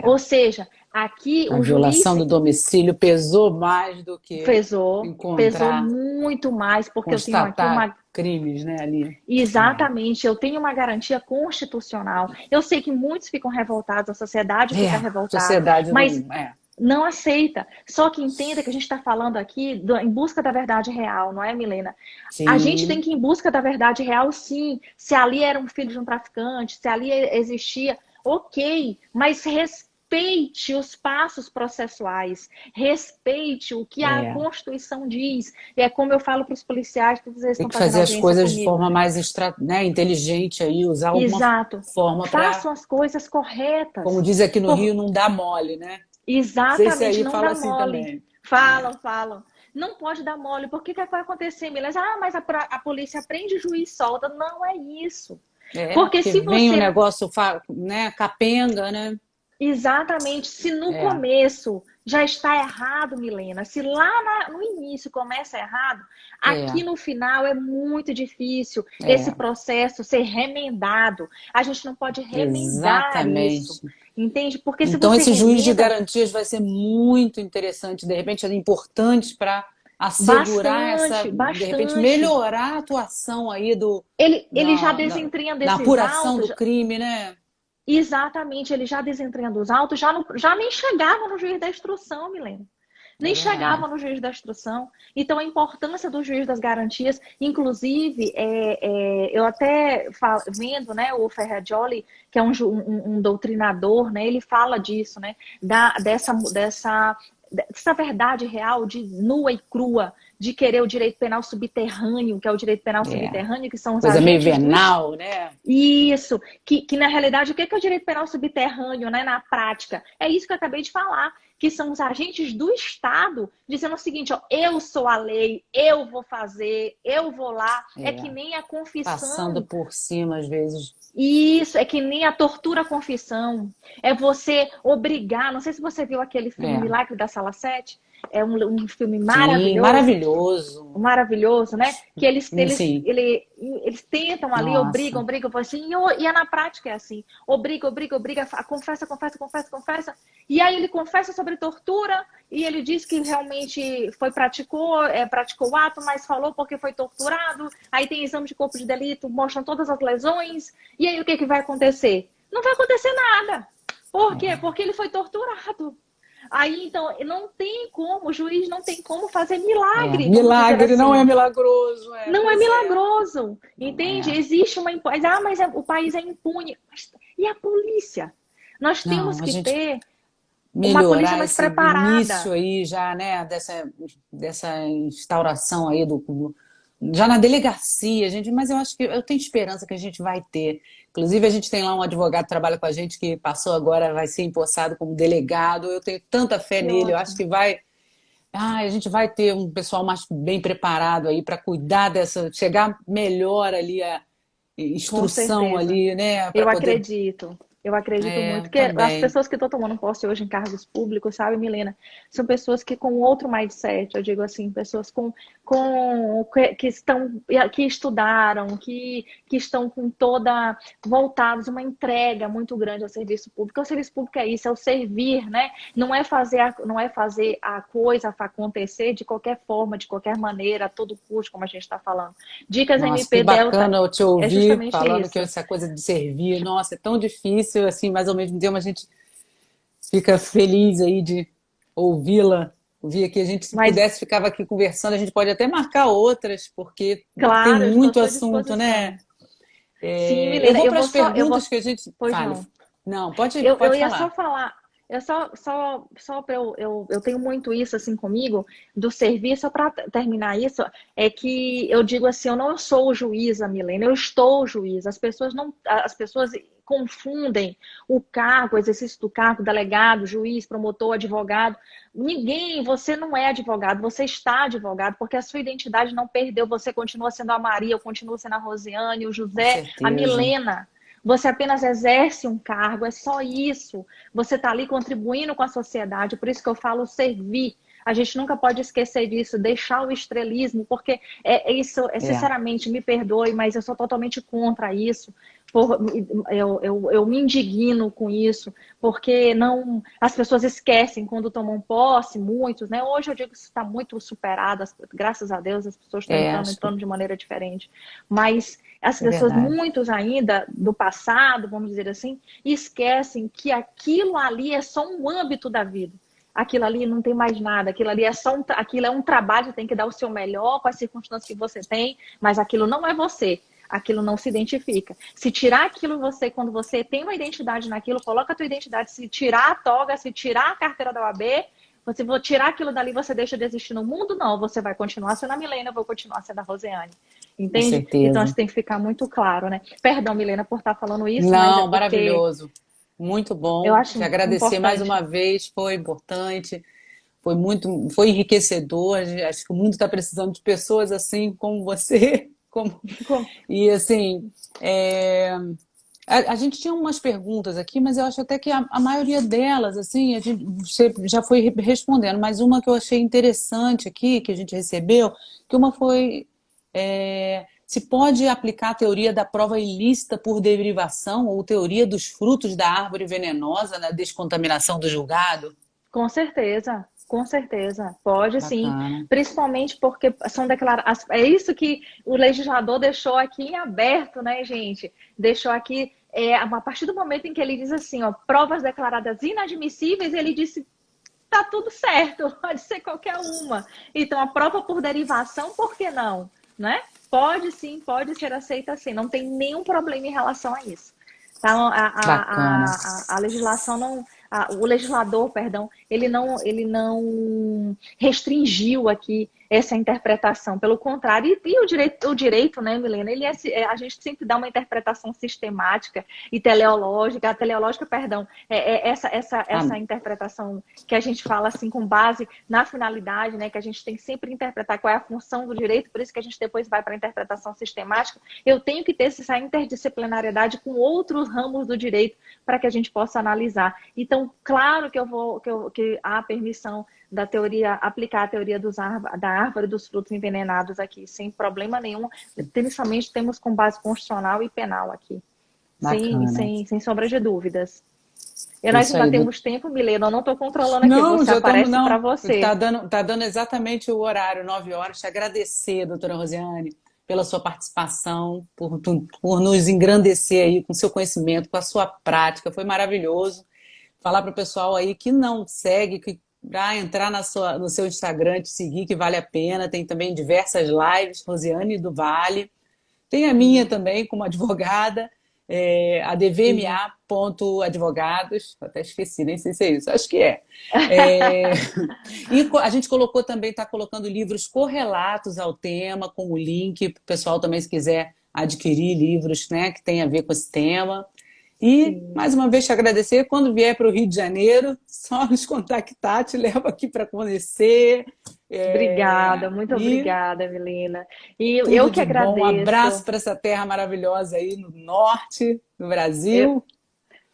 Ou seja, aqui a violação do domicílio pesou mais do que pesou muito mais, porque eu tenho aqui uma crimes, né, ali. Exatamente, eu tenho uma garantia constitucional. Eu sei que muitos ficam revoltados, a sociedade fica revoltada, mas não aceita. Só que entenda que a gente está falando aqui em busca da verdade real, não é, Milena? Sim. A gente tem que ir em busca da verdade real, sim. Se ali era um filho de um traficante, se ali existia, ok, mas respeite os passos processuais, respeite o que a Constituição diz. E é como eu falo para os policiais, todos eles estão fazendo audiência comigo. Tem que fazer as coisas de forma mais inteligente aí, usar alguma forma para... Façam as coisas corretas. Como diz aqui no Rio, não dá mole, né? Exatamente, não dá assim mole. Também. Falam. Não pode dar mole. Por que vai acontecer, Milena? Mas a polícia prende, o juiz solta. Não é isso. Porque se vem um negócio, né, capenga, né? Exatamente. Se no começo já está errado, Milena, se lá no início começa errado, aqui no final é muito difícil esse processo ser remendado. A gente não pode remendar isso. Entende? Porque se então você esse juiz de garantias vai ser muito interessante, de repente é importante para assegurar bastante. De repente melhorar a atuação aí ele já desentranha desses na apuração autos, do crime, né? Exatamente, ele já desentranhando os autos, já nem chegava no juiz da instrução, Milena. É nem chegava verdade. no juiz da instrução. Então, a importância do juiz das garantias, inclusive, eu até vendo, né, o Ferrajoli, que é um doutrinador, né, ele fala disso, né, dessa verdade real, de nua e crua, de querer o direito penal subterrâneo, que é o direito penal É. subterrâneo, que são os Coisa meio agentes do venal, né? isso, que na realidade, o que é o direito penal subterrâneo, né, na prática? É isso que eu acabei de falar, que são os agentes do Estado dizendo o seguinte, ó, eu sou a lei, eu vou fazer, eu vou lá. É que É. nem a Passando confissão. por cima, às vezes. Isso, é que nem a tortura à confissão. É você obrigar. Não sei se você viu aquele filme É. Milagre da Sala 7. É um filme Sim, maravilhoso, maravilhoso. maravilhoso, né? Que Sim, eles tentam ali, nossa. obrigam, assim, e na prática é assim, obriga, confessa, confessa, confessa, confessa, e aí ele confessa sobre tortura, e ele diz que realmente praticou o ato, mas falou porque foi torturado, aí tem exame de corpo de delito, mostram todas as lesões, e aí o que vai acontecer? Não vai acontecer nada. Por quê? É. Porque ele foi torturado. Aí, então, não tem como, o juiz não tem como fazer milagre, vamos dizer Milagre não é assim. milagroso, Não é pois é. milagroso, Não entende? é. Existe uma impunidade. Mas o país é impune. E a polícia? Nós temos Não, a que gente ter uma polícia melhorar mais esse início preparada. aí já, né, dessa instauração aí já na delegacia, gente, mas eu acho que eu tenho esperança que a gente vai ter. Inclusive, a gente tem lá um advogado que trabalha com a gente que passou agora, vai ser empossado como delegado. Eu tenho tanta fé Que nele, eu acho ótimo. que vai. Ah, a gente vai ter um pessoal mais bem preparado aí para cuidar dessa, chegar melhor ali a Com instrução certeza. ali, né, para Eu poder. acredito. Eu acredito muito que as Também. pessoas que estão tomando posse hoje em cargos públicos, sabe, Milena, são pessoas que com outro mindset, eu digo assim, pessoas que estudaram, que estão com toda voltados, uma entrega muito grande ao serviço público. O serviço público é isso, é o servir, né? Não é fazer a coisa acontecer de qualquer forma, de qualquer maneira, a todo custo, como a gente está falando. Dicas Nossa, que MP Delta bacana eu te é ouvir justamente falando que isso. essa coisa de servir, nossa, é tão difícil, assim, mas ao mesmo tempo a gente fica feliz aí de ouvi-la. Ouvir aqui, a gente, se Mas, pudesse, ficava aqui conversando, a gente pode até marcar outras, porque tem claro, eu estou à muito sua assunto, né? disposição. Sim, Eu Milena, vou para as perguntas que a gente. pois Fale. não. Não, pode, Eu pode ia só falar. falar, só para eu tenho muito isso assim comigo, do serviço, só para terminar isso, é que eu digo assim, eu não sou juíza, Milena, eu estou juíza. As pessoas confundem o cargo, o exercício do cargo, delegado, juiz, promotor, advogado. Você não é advogado, você está advogado, porque a sua identidade não perdeu, você continua sendo a Maria, eu continuo sendo a Rosiane, o Com José, a certeza. Milena. Você apenas exerce um cargo, é só isso. Você está ali contribuindo com a sociedade, por isso que eu falo servir. A gente nunca pode esquecer disso, deixar o estrelismo, porque isso, É, sinceramente, me perdoe, mas eu sou totalmente contra isso. Eu me indigno com isso, porque não, as pessoas esquecem quando tomam posse, muitos, né? Hoje eu digo que isso está muito superado, graças a Deus as pessoas estão acho que entrando de maneira diferente. Mas as é pessoas, verdade. muitos ainda do passado, vamos dizer assim, esquecem que aquilo ali é só um âmbito da vida. Aquilo ali não tem mais nada, aquilo ali aquilo é um trabalho, tem que dar o seu melhor com as circunstâncias que você tem, mas aquilo não é você. Aquilo não se identifica. Se tirar aquilo você, quando você tem uma identidade naquilo, coloca a tua identidade, se tirar a toga, se tirar a carteira da OAB, você for tirar aquilo dali, você deixa de existir no mundo? Não, você vai continuar sendo a Milena, eu vou continuar sendo a Rosiane. Com Entende? Então, certeza. isso tem que ficar muito claro, né? Perdão, Milena, por estar falando isso, mas é Não, porque maravilhoso. Muito eu bom. acho Te agradecer mais uma importante. vez, foi importante, foi enriquecedor. Acho que o mundo está precisando de pessoas assim como você, como e assim, é, a gente tinha umas perguntas aqui, mas eu acho até que a maioria delas, assim, você já foi respondendo, mas uma que eu achei interessante aqui, que a gente recebeu, que uma foi se pode aplicar a teoria da prova ilícita por derivação ou teoria dos frutos da árvore venenosa na descontaminação do julgado? Com certeza, com certeza. Pode sim. Bacana. Principalmente porque são declarações. É isso que o legislador deixou aqui em aberto, né, gente? Deixou aqui, a partir do momento em que ele diz assim, ó, provas declaradas inadmissíveis, ele disse tá tudo certo, pode ser qualquer uma. Então, a prova por derivação, por que não? Né? Pode sim, pode ser aceita assim, não tem nenhum problema em relação a isso. Então, Bacana. a legislação não, o legislador, perdão, ele não restringiu aqui essa interpretação. Pelo contrário, e o direito, né, Milena, a gente sempre dá uma interpretação sistemática e teleológica, perdão, essa interpretação que a gente fala assim com base na finalidade, né, que a gente tem que sempre interpretar qual é a função do direito, por isso que a gente depois vai para a interpretação sistemática. Eu tenho que ter essa interdisciplinariedade com outros ramos do direito para que a gente possa analisar. Então, claro que há permissão da teoria, aplicar a teoria da árvore dos frutos envenenados aqui, sem problema nenhum, principalmente temos com base constitucional e penal aqui, Bacana. sem sombra de dúvidas. E nós Isso ainda aí. temos tempo, Milena, eu não estou controlando aqui, Não, você já estamos, aparece para não. você. Tá dando exatamente o horário, 9 horas. Te agradecer, doutora Rosiane, pela sua participação, por nos engrandecer aí com seu conhecimento, com a sua prática. Foi maravilhoso. Falar para o pessoal aí que não segue, que para entrar no seu Instagram, te seguir, que vale a pena. Tem também diversas lives, Rosiane do Vale. Tem a minha também, como advogada, a dvma.advogados, até esqueci, nem sei se é isso, acho que é. E a gente colocou também, está colocando livros correlatos ao tema, com o link, para o pessoal também, se quiser adquirir livros, né, que tem a ver com esse tema. E, mais uma vez, te agradecer. Quando vier para o Rio de Janeiro, só nos contactar, te levo aqui para conhecer. Obrigada, muito E obrigada, Milena. E tudo eu que de bom. Um abraço agradeço. para essa terra maravilhosa aí no norte do Eu, Brasil.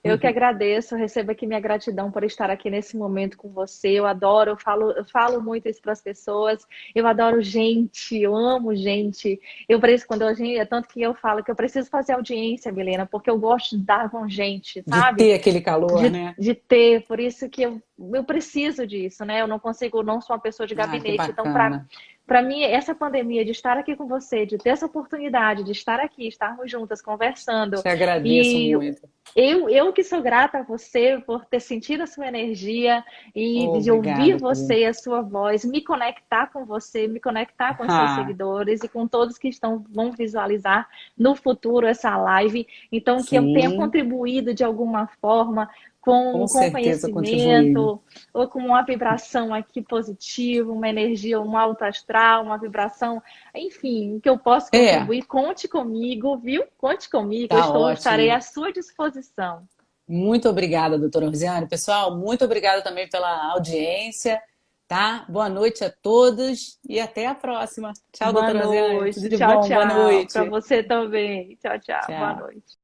Eu que agradeço, recebo aqui minha gratidão por estar aqui nesse momento com você. Eu adoro, eu falo muito isso para as pessoas. Eu adoro gente, eu amo gente. Eu preciso, é tanto que eu falo que eu preciso fazer audiência, Milena, porque eu gosto de dar com gente, De sabe? ter aquele calor, De, né? de ter, por isso que eu preciso disso, né? Eu não consigo, não sou uma pessoa de Ah, que gabinete, então bacana. para mim, essa pandemia, de estar aqui com você, de ter essa oportunidade de estar aqui, estarmos juntas conversando, Te agradeço e muito. eu que sou grata a você por ter sentido a sua energia e de ouvir Obrigada, querida. você, a sua voz, me conectar com você, me conectar com os seus Ah, seguidores e com todos que vão visualizar no futuro essa live. Então, que eu tenha sim, contribuído de alguma forma com com certeza contribuí. conhecimento ou com uma vibração aqui positiva, uma energia, um alto astral, uma vibração, enfim, que eu possa É, contribuir, conte comigo, viu? Conte comigo, tá estarei ótimo. à sua disposição. Muito obrigada, doutora Rosiane. Pessoal, muito obrigada também pela audiência, tá? Boa noite a todos e até a próxima. Tchau, Boa doutora Rosiane. Tudo noite, de tchau, bom. Boa tchau. Para noite. você também. Tchau, tchau. Boa Tchau. noite.